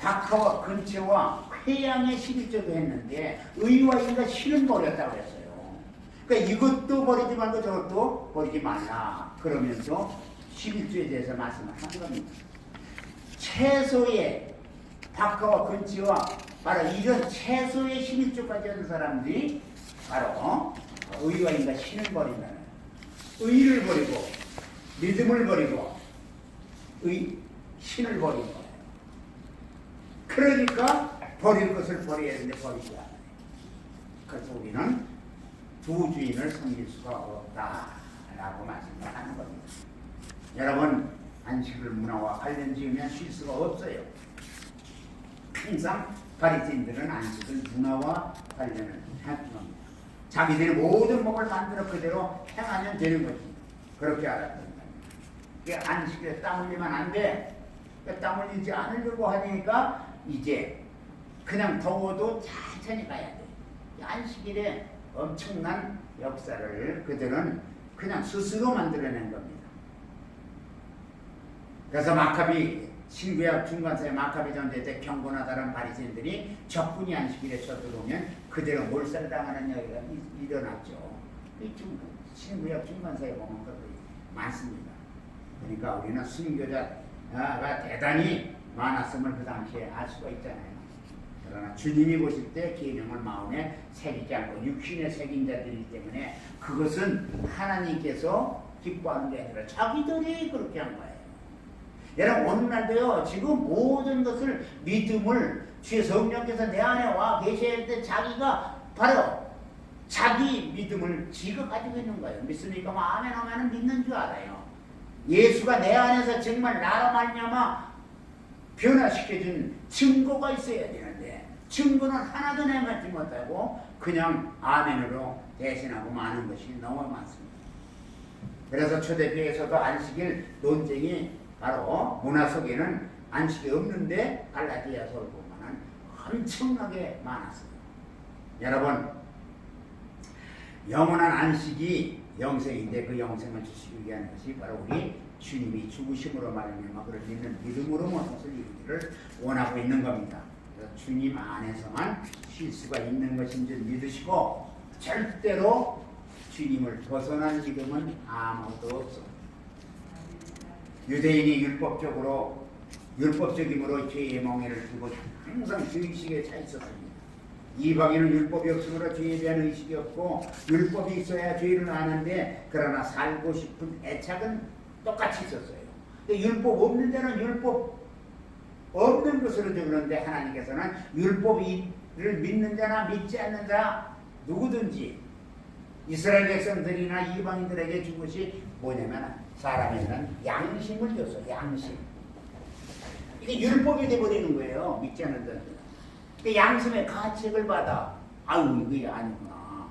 박하와 근처와 회양의 11조도 했는데 의와 인과 신은 버렸다고 했어요. 그러니까 이것도 버리지 말고 저것도 버리지 말라. 그러면서 11조에 대해서 말씀을 하는 겁니다. 최소의 박하와 근처와 바로 이런 최소의 11조까지 하는 사람들이 바로 의와 인과 신을 버린다는, 의를 버리고 믿음을 버리고 신을 버린 거예요. 그러니까 버릴 것을 버려야 되는데 버리지 않아요. 그래서 우리는 두 주인을 섬길 수가 없다라고 말씀을 하는 겁니다. 여러분, 안식을 문화와 관련 지으면 쉴 수가 없어요. 항상 바리새인들은 안식을 문화와 관련을 하는 겁니다. 자기들이 모든 법을 만들어 그대로 행하면 되는 것입니다. 그렇게 알아야 된다. 안식에 땀 흘리면 안 돼. 땀 흘리지 않으려고 하니까 이제 그냥 더워도 천천히 가야 돼. 안식일에 엄청난 역사를 그들은 그냥 스스로 만들어낸 겁니다. 그래서 마카비 신구약 중간사의 마카비 전대 때 경건하다는 바리새인들이 적군이 안식일에 쳐들어오면 그대로 몰살당하는 여기가 일어났죠. 신구약 중간사에 보면 그것이 많습니다. 그러니까 우리는 순교자가 대단히 많았음을 그 당시에 알 수가 있잖아요. 그러나 주님이 보실 때 계명을 마음에 새기지 않고 육신에 새긴 자들이기 때문에 그것은 하나님께서 기뻐하는 게 아니라 자기들이 그렇게 한 거예요. 여러분, 오늘날도요, 지금 모든 것을 믿음을 주의 성령께서 내 안에 와 계셔야 할 때 자기가 바로 자기 믿음을 지가 가지고 있는 거예요. 믿습니까? 아멘 하면 믿는 줄 알아요. 예수가 내 안에서 정말 나로 말미암아 변화시켜준 증거가 있어야 되는데 증거는 하나도 내놓지 못하고 그냥 아멘으로 대신하고 마는 것이 너무 많습니다. 그래서 초대교회에서도 안식일 논쟁이 바로 문화 속에는 안식이 없는데 갈라디아서를 보면 엄청나게 많았어요. 여러분, 영원한 안식이 영생인데 그 영생을 주시기 위한 것이 바로 우리 주님이 죽으심으로 말미암아 그를 믿는 믿음으로 모든 것을 이루기를 원하고 있는 겁니다. 그래서 주님 안에서만 쉴 수가 있는 것인 줄 믿으시고 절대로 주님을 벗어난 믿음은 아무도 없어. 유대인이 율법적임으로 죄의 멍에를 두고 항상 죄의식에 차 있었습니다. 이방인은 율법이 없으므로 죄에 대한 의식이 없고 율법이 있어야 죄를 아는데 그러나 살고 싶은 애착은 똑같이 있었어요. 근데 율법 없는 데는 율법 없는 것으로 적는데 하나님께서는 율법을 믿는 자나 믿지 않는 자 누구든지 이스라엘 백성들이나 이방인들에게 준 것이 뭐냐면 사람에는 양심을 줬어. 양심. 이게 율법이 돼버리는 거예요. 믿지 않는 자들. 그 양심의 가책을 받아. 아유, 이게 아니구나.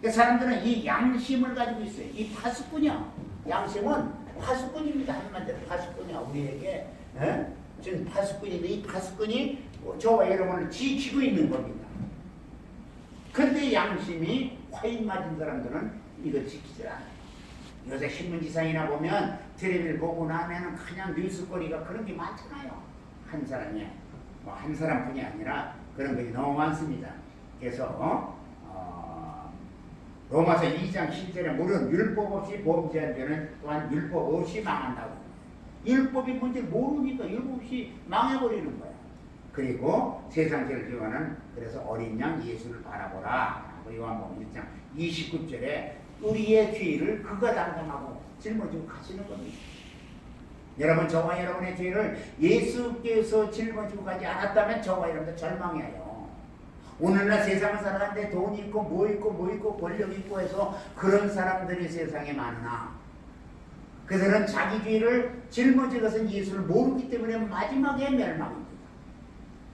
그 사람들은 이 양심을 가지고 있어요. 이 파수꾼이야. 양심은 파수꾼입니다. 한마디로 파수꾼이야. 우리에게 지금 파수꾼인데 이 파수꾼이 저와 여러분을 지키고 있는 겁니다. 그런데 양심이 화인 맞은 사람들은 이거 지키지 않아요. 요새 신문지상이나 보면 텔레비를 보고 나면 그냥 뉴스거리가 그런 게 많잖아요. 한 사람이 한 사람뿐이 아니라 그런 것이 너무 많습니다. 그래서 로마서 2장 10절에 무릇 율법 없이 범죄한 자는 또한 율법 없이 망한다고. 율법이 뭔지 모르니까 율법 없이 망해버리는 거야. 그리고 세상죄를 지어하는 그래서 어린 양 예수를 바라보라. 요한복음 1장 29절에 우리의 죄를 그가 담당하고 짊어지고 가시는 겁니다. 여러분, 저와 여러분의 죄를 예수께서 짊어지고 가지 않았다면 저와 여러분도 절망해요. 오늘날 세상을 살아가는데 돈 있고 뭐 있고 권력 있고 해서 그런 사람들이 세상에 많으나 그들은 자기 죄를 짊어질 것은 예수를 모르기 때문에 마지막에 멸망입니다.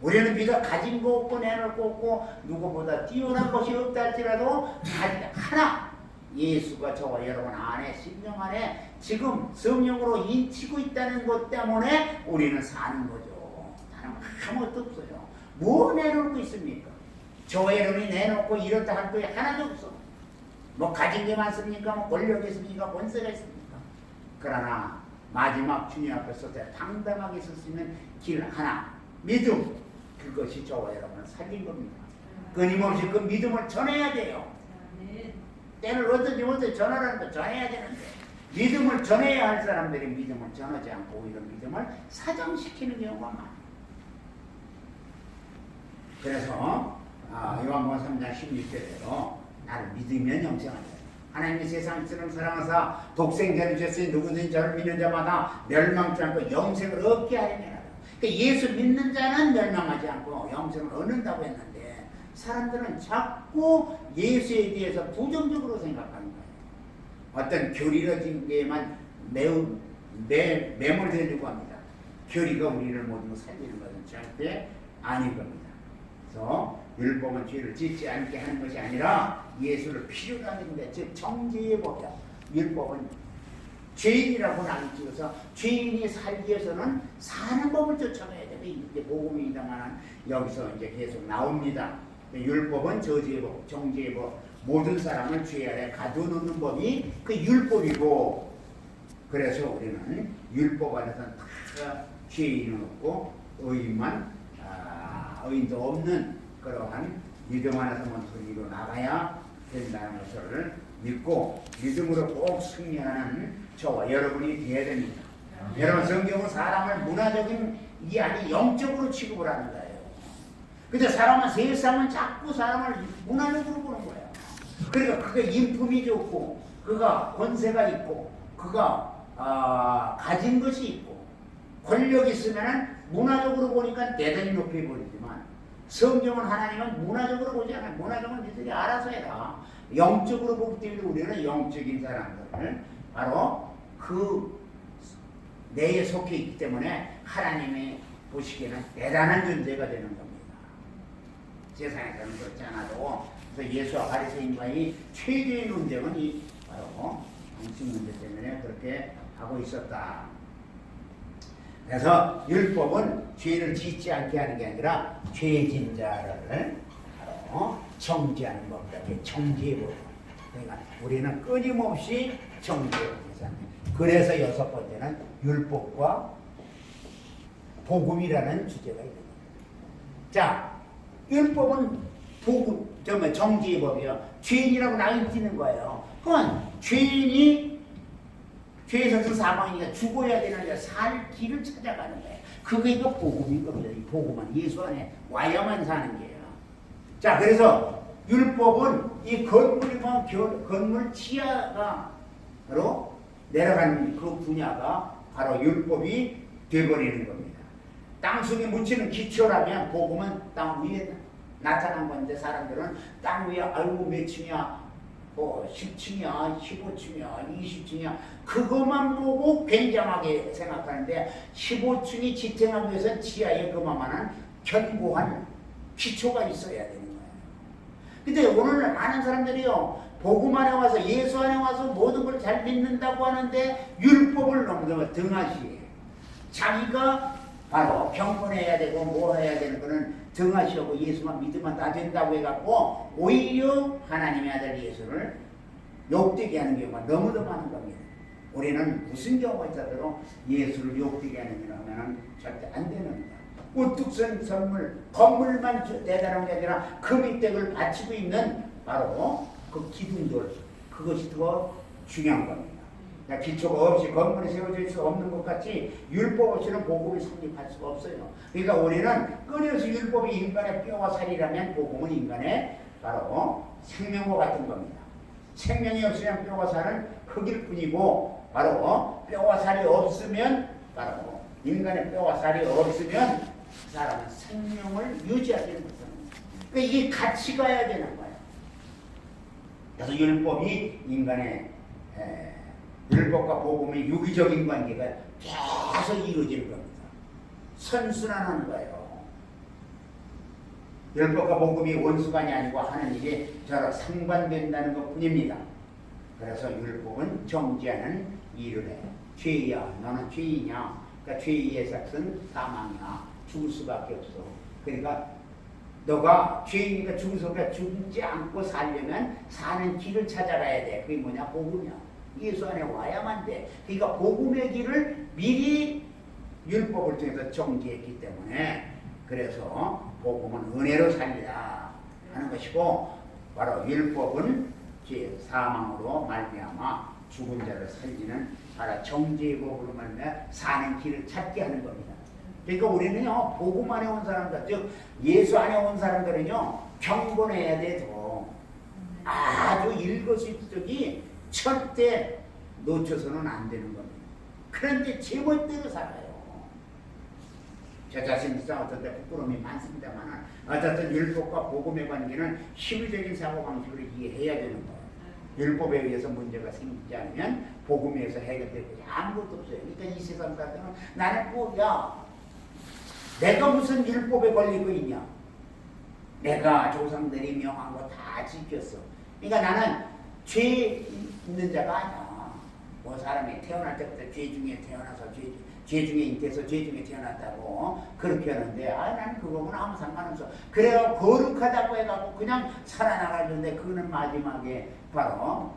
우리는 믿어 가진 거 없고 내놓을 거 없고 누구보다 뛰어난 것이 없다 할지라도 하나 예수가 저와 여러분 안에 심령 안에 지금 성령으로 인치고 있다는 것 때문에 우리는 사는 거죠. 다른 아무것도 없어요. 뭐 내놓을 거 있습니까? 저와 여러분이 내놓고 이렇다 할 거 하나도 없어. 뭐 가진 게 많습니까? 뭐 권력이 있습니까? 권세가 있습니까? 그러나 마지막 주님 앞에 서서 당당하게 설 수 있는 길 하나, 믿음. 그것이 저와 여러분을 살린 겁니다. 끊임없이 그 믿음을 전해야 돼요. 때를 어떻게 전하라는 거 전해야 되는데, 믿음을 전해야 할 사람들이 믿음을 전하지 않고 오히려 믿음을 사정시키는 경우가 많아요. 그래서 요한복음 3장 16절에도 나를 믿으면 영생하리라. 하나님이 세상을 사랑하사 독생자를 주셨으니 누구든지 저를 믿는 자마다 멸망치 않고 영생을 얻게 하리라. 그러니까 예수 믿는 자는 멸망하지 않고 영생을 얻는다고 했는데, 사람들은 자꾸 예수에 대해서 부정적으로 생각하는 거예요. 어떤 교리로진 데에만 매몰되려고 합니다. 교리가 우리를 모두 살리는 것은 절대 아닌 겁니다. 그래서 율법은 죄를 짓지 않게 하는 것이 아니라 예수를 필요로 하는데, 즉 정죄의 법이야. 율법은 죄인이라고 나뉘어서 죄인이 살기 위해서는 사는 법을 쫓아가야 돼. 이게 복음이다만 여기서 이제 계속 나옵니다. 율법은 저주의 법, 정죄의 법, 모든 사람을 죄 아래 가둬놓는 법이 그 율법이고, 그래서 우리는 율법 안에서는 다 죄인은 없고 의인도 없는 그러한 믿음 안에서만 승리로 나가야 된다는 것을 믿고 믿음으로 꼭 승리하는 저와 여러분이 되어야 됩니다. 여러분, 성경은 사람을 문화적인 게 아니 영적으로 취급을 하는 거예요. 근데 세상은 자꾸 사람을 문화적으로 보는 거예요. 그러니까 그게 인품이 좋고, 그가 권세가 있고, 그가 가진 것이 있고, 권력이 있으면 문화적으로 보니까 대단히 높이 보이지만, 성경은 하나님은 문화적으로 보지 않아요. 문화적으로 니들이 알아서 해라. 영적으로 보기 때문에 우리는 영적인 사람들을 바로 그 내에 속해 있기 때문에 하나님이 보시기에는 대단한 존재가 되는 겁니다. 세상에서는 그렇지 않아도. 그래서 예수와 바리새인과의 최대의 논쟁은 바로 정치 문제 때문에 그렇게 하고 있었다. 그래서 율법은 죄를 짓지 않게 하는 게 아니라 죄진 자를 바로 정죄하는 법이다. 정죄의 법. 그러니까 우리는 끊임없이 정죄하고 있습니다. 그래서 여섯 번째는 율법과 복음이라는 주제가 있는 겁니다. 자, 율법은 복음, 정죄의 법이요. 죄인이라고 나뉘는 거예요. 그건 죄인이 죄에서 사망이니까 죽어야 되는데 살 길을 찾아가는 거예요. 그게 이거 복음인 겁니다. 이 복음은 예수 안에 와야만 사는 거예요. 자, 그래서 율법은 이 건물 지하가 바로 내려가는 그 분야가 바로 율법이 되어버리는 겁니다. 땅속에 묻히는 기초라면 복음은 땅 위에 나타난 건데, 사람들은 땅 위에 아이고 몇 층이야, 10층이야, 15층이야, 20층이야, 그것만 보고 굉장하게 생각하는데, 15층이 지탱하기 위해서는 지하에 그만한 견고한 기초가 있어야 되는 거예요. 근데 오늘 많은 사람들이요, 복음 안에 와서 예수 안에 와서 모든 걸 잘 믿는다고 하는데 율법을 너무 등하시해. 자기가 바로 경건해야 되고 뭐 해야 되는 거는 등하시하고 예수만 믿으면 다 된다고 해갖고 오히려 하나님의 아들 예수를 욕되게 하는 경우가 너무도 많은 겁니다. 우리는 무슨 경우가 있어도 예수를 욕되게 하는 일하면 절대 안 되는 겁니다. 우뚝 선 선물, 건물만 대단한 게 아니라 금이댁을 바치고 있는 바로 그 기둥돌, 그것이 더 중요한 겁니다. 기초가 없이 건물이 세워질 수 없는 것 같이 율법 없이는 복음이 성립할 수가 없어요. 그러니까 우리는 끊임없이 율법이 인간의 뼈와 살이라면 복음은 인간의 바로 생명과 같은 겁니다. 생명이 없으면 뼈와 살은 흙일 뿐이고, 바로 뼈와 살이 없으면, 바로 인간의 뼈와 살이 없으면 사람은 생명을 유지하지 못합니다. 그러니까 이게 같이 가야 되는 거예요. 그래서 율법이 인간의 율법과 복음의 유기적인 관계가 계속 이루어지는 겁니다. 선순환하는 거예요. 율법과 복음이 원수관이 아니고 하나님께 저로 상반된다는 것 뿐입니다. 그래서 율법은 정죄하는 일을 해. 죄야, 너는 죄이냐? 그러니까 죄의 삭은 사망이야. 죽을 수밖에 없어. 그러니까 너가 죄이니까 죽을 수밖에, 죽지 않고 살려면 사는 길을 찾아가야 돼. 그게 뭐냐? 복음이야. 예수 안에 와야만 돼. 그러니까 복음의 길을 미리 율법을 통해서 정지했기 때문에 그래서 복음은 은혜로 살리라 하는 것이고 바로 율법은 사망으로 말미암아 죽은 자를 살리는 바로 정죄의 법으로 말미암아 사는 길을 찾게 하는 겁니다. 그러니까 우리는요 복음 안에 온 사람들 즉 예수 안에 온 사람들은요 경건해야 돼도 아주 일거수일투족이 절대 놓쳐서는 안 되는 겁니다. 그런데 제멋대로 살아요. 저 자신도 어떤 때 부끄러움이 많습니다만 어쨌든 율법과 복음의 관계는 실질적인 사고방식으로 이해해야 되는 거예요. 율법에 의해서 문제가 생기지 않으면 복음에 의해서 해결될 것이 아무것도 없어요. 그러니까 이 세상 사람들은 나는 뭐야 내가 무슨 율법에 걸리고 있냐 내가 조상들이 명한 거 다 지켰어. 그러니까 나는 죄 있는 자가 아니야. 뭐 사람이 태어날 때부터 죄 중에 태어나서 죄 중에 잉태해서 죄 중에 태어났다고 그렇게 하는데 나는 그거는 아무 상관없어. 그래요 거룩하다고 해갖고 그냥 살아나가는데 그거는 마지막에 바로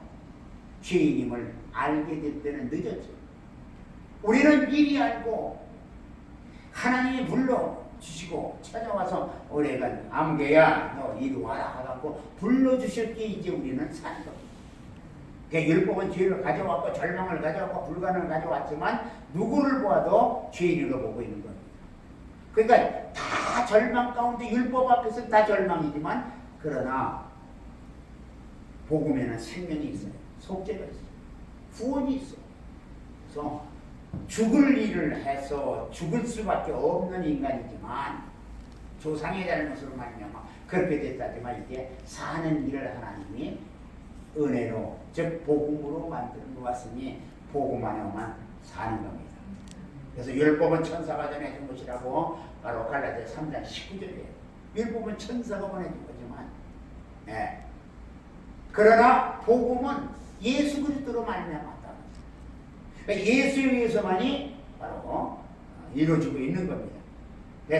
죄인임을 알게 될 때는 늦었죠. 우리는 미리 알고 하나님이 불러주시고 찾아와서 오래간 암개야 너 이리 와라 하갖고 불러주셨기에 이제 우리는 사는 겁니다. 율법은 죄를 가져왔고 절망을 가져왔고 불가능을 가져왔지만 누구를 보아도 죄인으로 보고 있는 겁니다. 그러니까 다 절망 가운데 율법 앞에서 다 절망이지만 그러나 복음에는 생명이 있어요. 속죄가 있어요. 구원이 있어요. 그래서 죽을 일을 해서 죽을 수밖에 없는 인간이지만 조상의 잘못으로 말미암아 그렇게 됐다지만 이게 사는 일을 하나님이 은혜로 즉 복음으로 만들어 놓았으니 복음 안에만 사는 겁니다. 그래서 율법은 천사가 전해준 것이라고 바로 갈라디아 3장 19절이에요. 율법은 천사가 보내준 거지만 그러나 복음은 예수 그리스도로 말미암았다. 그러니까 예수에 의해서만이 바로 이루어지고 있는 겁니다.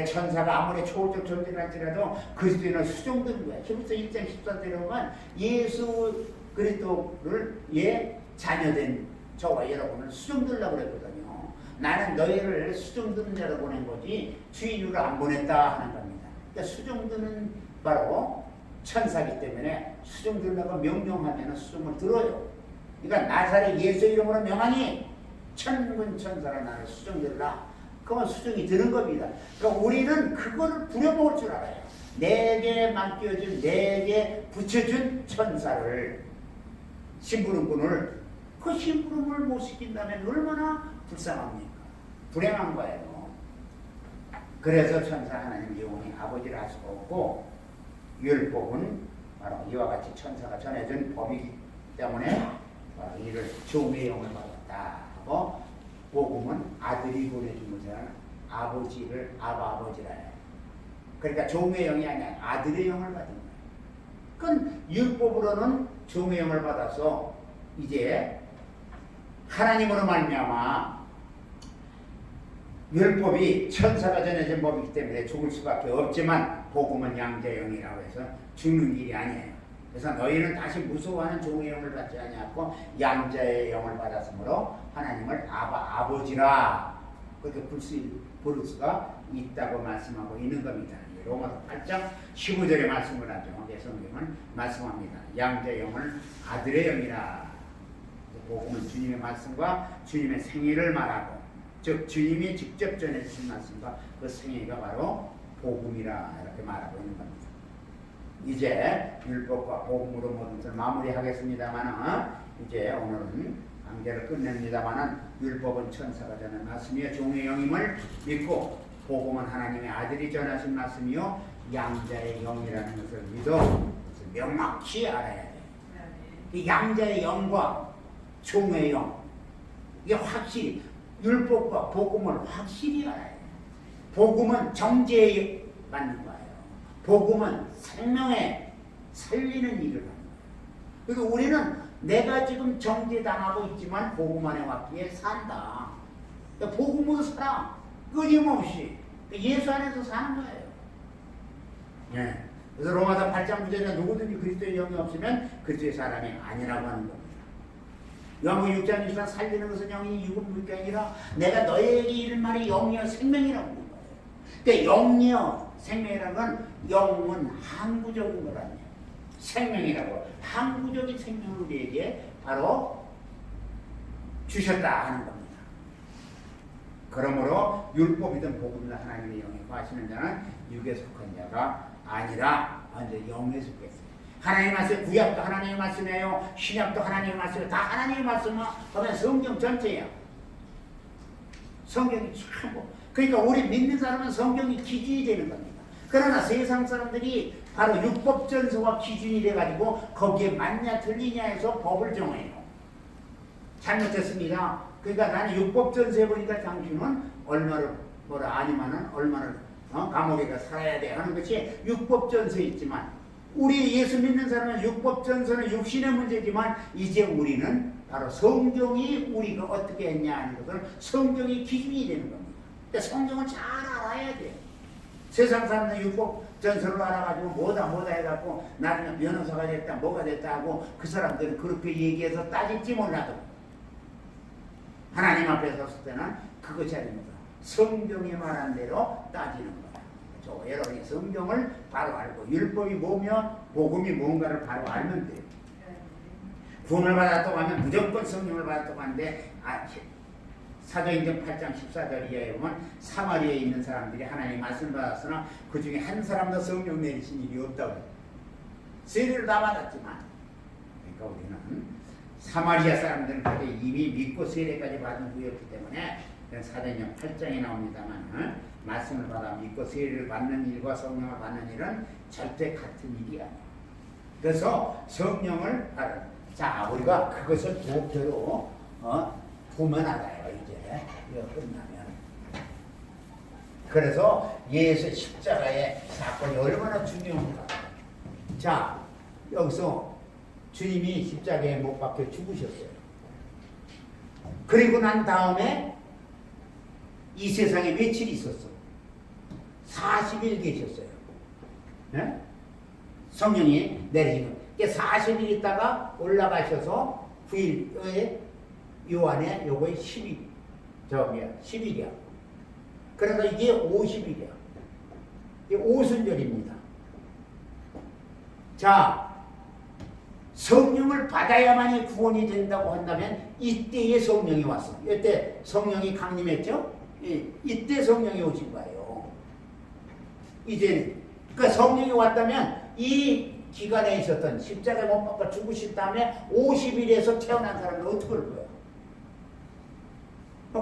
천사가 아무리 초월적 존재를 할지라도 그리스도인은 수종되는 거야. 히브리서 1장 14절에 보면 예수 그리스도를 자녀된 저와 여러분을 수종들라고 그랬거든요. 나는 너희를 수종드는 자로 보낸 거지 주인으로 안 보냈다 하는 겁니다. 그러니까 수종드는 바로 천사기 때문에 수종들라고 명령하면 수종을 들어요. 그러니까 나사렛 예수 이름으로 명하니 천군 천사라 나를 수종들라. 그러면 수종이 드는 겁니다. 그러니까 우리는 그거를 부려먹을 줄 알아요. 내게 맡겨준, 내게 붙여준 천사를, 심부름꾼을, 그 심부름을 못 시킨다면 얼마나 불쌍합니까? 불행한 거예요. 그래서 천사 하나님 영원히 아버지를 할 수가 없고, 율법은 바로 이와 같이 천사가 전해준 법이기 때문에 이를 종의 영을 받았다 하고, 복음은 아들이 보내준 것은 아버지를 아버지라 해요. 그러니까 종의 영이 아니라 아들의 영을 받은 거예요. 그건 율법으로는 종의 영을 받아서 이제 하나님으로 말미암아 율법이 천사가 전해진 법이기 때문에 죽을 수밖에 없지만 복음은 양자의 영이라고 해서 죽는 일이 아니에요. 그래서 너희는 다시 무서워하는 종의 영을 받지 아니하고 양자의 영을 받았으므로 하나님을 아버지라 그렇게 부를 수가 있다고 말씀하고 있는 겁니다. 로마서 8장 15절에 말씀을 하죠. 성경은 말씀합니다. 양자의 영을 아들의 영이라. 복음은 주님의 말씀과 주님의 생애를 말하고 즉 주님이 직접 전해주신 말씀과 그 생애가 바로 복음이라 이렇게 말하고 있는 겁니다. 이제 율법과 복음으로 모든 것을 마무리하겠습니다만 이제 오늘은 강좌를 끝냅니다만 율법은 천사가 전한 말씀이요 종의 영임을 믿고 복음은 하나님의 아들이 전하신 말씀이요 양자의 영이라는 것을 믿어 명확히 알아야 돼요. 이 양자의 영과 종의 영 이게 확실히 율법과 복음을 확실히 알아야 돼요. 복음은 정죄에 맞는 거예요. 복음은 생명에 살리는 일을 하는 거예요. 그리고 우리는 내가 지금 정죄당하고 있지만 복음 안에 왔기에 산다. 그러니까 복음으로 살아. 끊임없이. 예수 안에서 사는 거예요. 네. 그래서 로마서 8장 9절에 누구든지 그리스도의 영이 없으면 그리스도의 사람이 아니라고 하는 겁니다. 요한복음 6장 6장 살리는 것은 영이 육은 물이 아니라 내가 너에게 이를 말이 영이여 생명이라고 하는 거예요. 그러니까 영이여 생명이라는 건 영은 항구적인 거라네요. 생명이라고 항구적인 생명을 우리에게 바로 주셨다 하는 겁니다. 그러므로 율법이든 복음이든 하나님의 영에 거하시는 자는 육에 속한 자가 아니라 완전 영에 속했어요. 하나님의 말씀, 구약도 하나님의 말씀이에요. 신약도 하나님의 말씀이에요. 다 하나님의 말씀은 그러면 성경 전체야. 성경이 참 그러니까 우리 믿는 사람은 성경이 기준이 되는 겁니다. 그러나 세상 사람들이 바로 율법전서가 기준이 돼가지고 거기에 맞냐 틀리냐 해서 법을 정해요. 잘못했습니다. 그러니까 나는 율법전서에 보니까 당신은 얼마를 뭐라 아니면은 얼마를 감옥에 가 살아야 돼 하는 것이 율법전서에 있지만 우리 예수 믿는 사람은 율법전서는 육신의 문제지만 이제 우리는 바로 성경이 우리가 어떻게 했냐 하는 것은 성경이 기준이 되는 겁니다. 그러니까 성경을 잘 알아야 돼요. 세상 사람은 율법전서를 알아가지고 뭐다 해갖고 나중에 변호사가 됐다 뭐가 됐다 하고 그 사람들은 그렇게 얘기해서 따질지 몰라도 하나님 앞에 섰을 때는 그것이 아닙니다. 성경이 말한 대로 따지는 거야. 여러분이 성경을 바로 알고 율법이 뭐며 복음이 뭔가를 바로 알면 돼요. 구원을 받았다고 하면 무조건 성령을 받았다고 하는데 사도행전 8장 14절 이하에 보면 사마리아에 있는 사람들이 하나님 말씀을 받았으나 그 중에 한 사람도 성령 내리신 일이 없다고. 세례를 다 받았지만 그러니까 우리는 사마리아 사람들은 그때 이미 믿고 세례까지 받은 후였기 때문에 사도행전 8장에 나옵니다만 말씀을 받아 믿고 세례를 받는 일과 성령을 받는 일은 절대 같은 일이 아니에요. 그래서 성령을 자 우리가 그것을 도표로 보면 알아요. 이제 이거 끝나면. 그래서 예수 십자가의 사건이 얼마나 중요한가. 자 여기서 주님이 십자가에 못 박혀 죽으셨어요. 그리고 난 다음에 이 세상에 며칠 있었어? 40일 계셨어요. 네? 성령이 내리시면 40일 있다가 올라가셔서 9일에 요한에 요거에 10일이야. 그래서 이게 50일이야. 이게 오순절입니다. 자, 성령을 받아야만이 구원이 된다고 한다면 이때에 성령이 왔어. 이때 성령이 강림했죠? 이때 성령이 오신 거예요. 이제는 그러니까 성령이 왔다면 이 기간에 있었던 십자가에 못 박혀 죽으신 다음에 50일에서 태어난 사람을 어떻게 할 거야?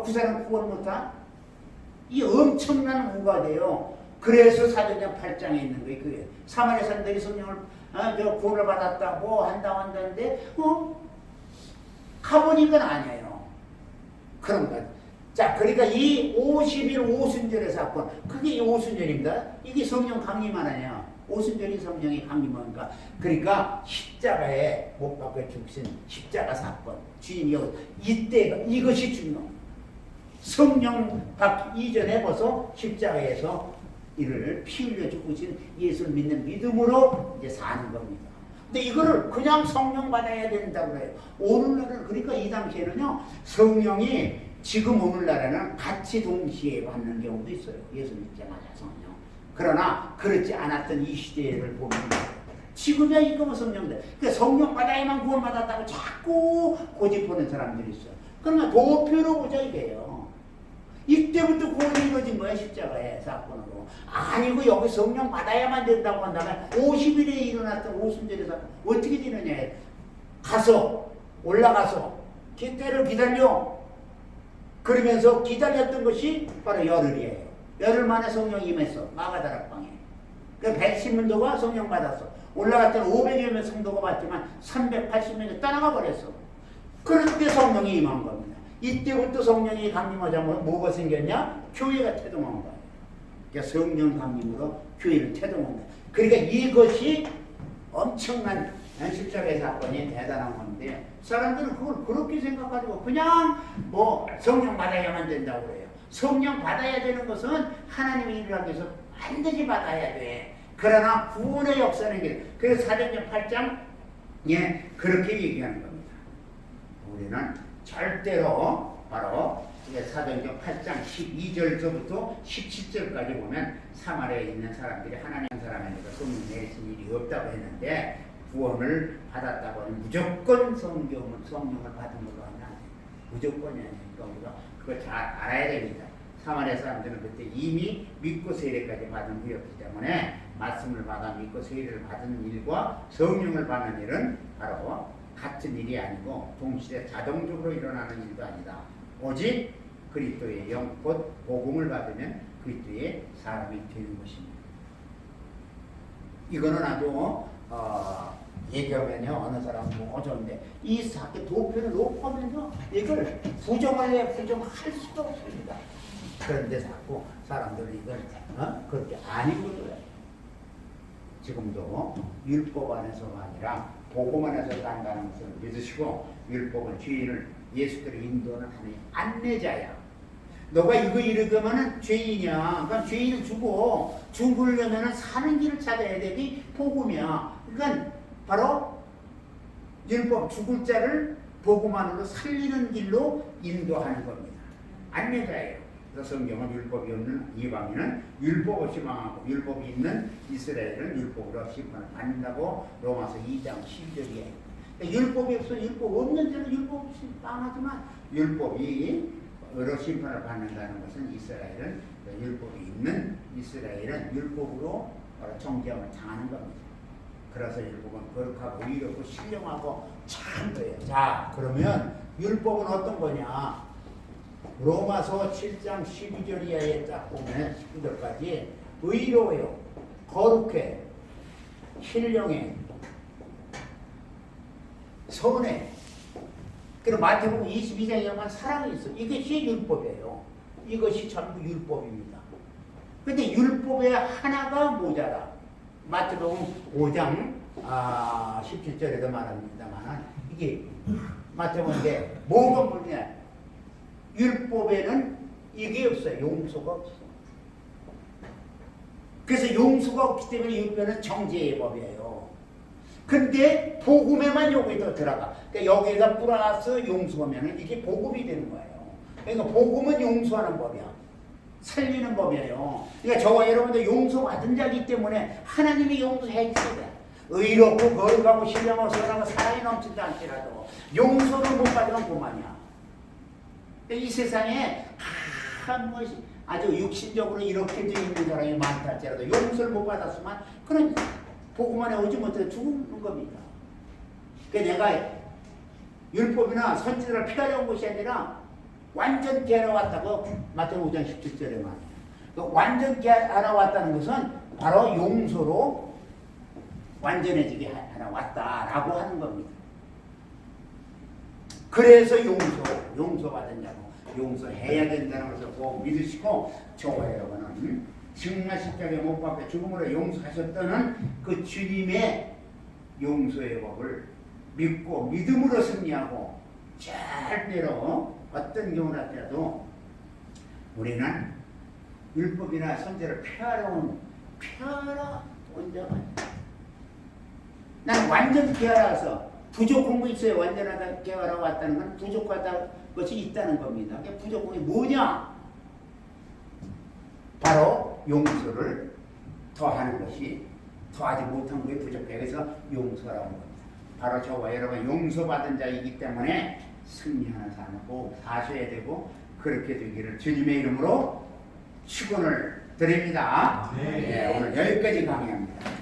그 사람 구원 못하? 이 엄청난 우가 돼요. 그래서 사도행전 8장에 있는 거예요. 그게 사마리아 사람들이 성령을 구원을 받았다고 한다는데 가보니까 아니에요. 그런 거예요. 자, 그러니까 이 50일 오순절의 사건, 그게 오순절입니다. 이게 성령 강림하나요? 오순절이 성령이 강림하니까. 그러니까 십자가에 못 박혀 죽으신 십자가 사건, 주님이 이때가 이것이 중요. 성령 받기 이전에 벌써 십자가에서 이를 피 흘려 죽으신 예수를 믿는 믿음으로 이제 사는 겁니다. 근데 이거를 그냥 성령 받아야 된다고 그래요. 오늘날은 그러니까 이 당시에는요 성령이 지금 오늘날에는 같이 동시에 받는 경우도 있어요. 예수 믿자마자 성령. 그러나 그렇지 않았던 이 시대를 보면 지금이야 이거 성령들. 그러니까 성령 받아야만 구원 받았다고 자꾸 고집하는 사람들이 있어요. 그러면 도표로 보자 이게요. 이때부터 구원이 이루어진 거야 십자가의 사건으로. 아니고 여기 성령 받아야만 된다고 한다면 50일에 일어났던 오순절의 사건 어떻게 되느냐. 가서 올라가서 때를 기다려. 그러면서 기다렸던 것이 바로 열흘이에요. 열흘 만에 성령이 임했어. 마가다락방에. 그러니까 110문도가 성령 받았어. 올라갔던 500여 명 성도가 받지만 380명이 떠나가 버렸어. 그런데 성령이 임한 겁니다. 이때부터 성령이 강림하자면 뭐가 생겼냐? 교회가 태동한 거예요. 그러니까 성령 강림으로 교회를 태동한다. 그러니까 이것이 엄청난 십자가의 사건이 대단한 건데 사람들은 그걸 그렇게 생각하고 그냥 뭐 성령 받아야만 된다고 그래요. 성령 받아야 되는 것은 하나님이 일하기 위해서 반드시 받아야 돼. 그러나 구원의 역사는 게 그래서 사도행전 8장 그렇게 얘기하는 겁니다. 우리는 절대로 바로 사도행전 8장 12절서부터 17절까지 보면 사마리아에 있는 사람들이 하나님 사람에게서 성령 내리신 일이 없다고 했는데 구원을 받았다고 하면 무조건 성령을 받은 걸로 하면 안 돼요. 무조건이 아니니까 우리가 그걸 잘 알아야 됩니다. 사마리아 사람들은 그때 이미 믿고 세례까지 받은 후였기 때문에 말씀을 받아 믿고 세례를 받은 일과 성령을 받는 일은 바로 같은 일이 아니고 동시에 자동적으로 일어나는 일도 아니다. 오직 그리스도의 영, 곧 복음을 받으면 그리스도의 사람이 되는 것입니다. 이거는 아주 얘기하면요 어느 사람은 뭐 어쩌는데 이 사회 도표를 높으면서 이걸 부정할 수가 없습니다. 그런데 자꾸 사람들은 이걸 그렇게 안 읽어줘요. 지금도 율법 안에서가 아니라 복음 안에서 산다는 것을 믿으시고 율법은 죄인을 예수께로 인도하는 하나님 안내자야. 너가 이거 읽으면은 죄인이야. 그러니까 죄인을 죽으려면은 사는 길을 찾아야 되기 복음이야. 그러니까 바로 율법 죽을 자를 복음 안으로 살리는 길로 인도하는 겁니다. 안내자예요. 그래서 성경은 율법이 없는 이방인은 율법 없이 망하고 율법이 있는 이스라엘은 율법으로 심판을 받는다고 로마서 2장 12절이에요. 율법이 없어 율법 없는 자는 율법 없이 망하지만 율법이 으로 심판을 받는다는 것은 이스라엘은 율법이 있는 이스라엘은 율법으로 정죄함을 당하는 겁니다. 그래서 율법은 거룩하고 의롭고 신령하고 참 거예요. 자, 그러면 율법은 어떤 거냐? 로마서 7장 12절 이하에 딱 보면 19절까지 의로워요, 거룩해, 신령해, 선해. 그리고 마태복음 22장에 보면 사랑이 있어. 이것이 율법이에요. 이것이 전부 율법입니다. 근데 율법의 하나가 모자라. 마태복음 5장 17절에도 말합니다만 이게 마태복음인데 뭐가 뭐냐? 율법에는 이게 없어요. 용서가 없어. 그래서 용서가 없기 때문에 율법은 정죄의 법이에요. 근데 복음에만 여기 더 들어가. 그러니까 여기에다 플러스 용서하면 이게 복음이 되는 거예요. 그러니까 복음은 용서하는 법이야. 살리는 법이에요. 그러니까 저와 여러분들 용서받은 자이기 때문에 하나님이 용서해 주셔야 돼. 의롭고 거룩하고 신령하고 선하고 사랑이 넘치지 않더라도 용서를 못 받으면 그만이야. 이 세상에 한 것이 아주 육신적으로 이렇게 되어 있는 사람이 많다 할지라도 용서를 못 받았으면 그런 복음 안에 오지 못해 죽는 겁니다. 그러니까 내가 율법이나 선지자를 피하려온 것이 아니라 완전 깨알아 왔다고 마태복음 5장 17절에 말해요. 완전 깨알아 왔다는 것은 바로 용서로 완전해지게 하나 왔다라고 하는 겁니다. 그래서 용서받은 자고 용서해야 된다는 것을 꼭 믿으시고 저와 여러분은 정말 십자가에 못 박혀 죽음으로 용서하셨다는 그 주님의 용서의 법을 믿고 믿음으로 승리하고 절대로 어떤 경우나 하더라도 우리는 율법이나 선지를 피하러 온 자가 난 완전 피하라서 부족한 거 있어요. 완전하다 깨달아 왔다는 건 부족하다 것이 있다는 겁니다. 부족한 게 뭐냐? 바로 용서를 더하는 것이 더하지 못한 것이 부족해. 그래서 용서라고 합니다. 바로 저와 여러분 용서받은 자이기 때문에 승리하는 삶을 꼭 사셔야 되고 그렇게 되기를 주님의 이름으로 축원을 드립니다. 네, 오늘 여기까지 강의합니다.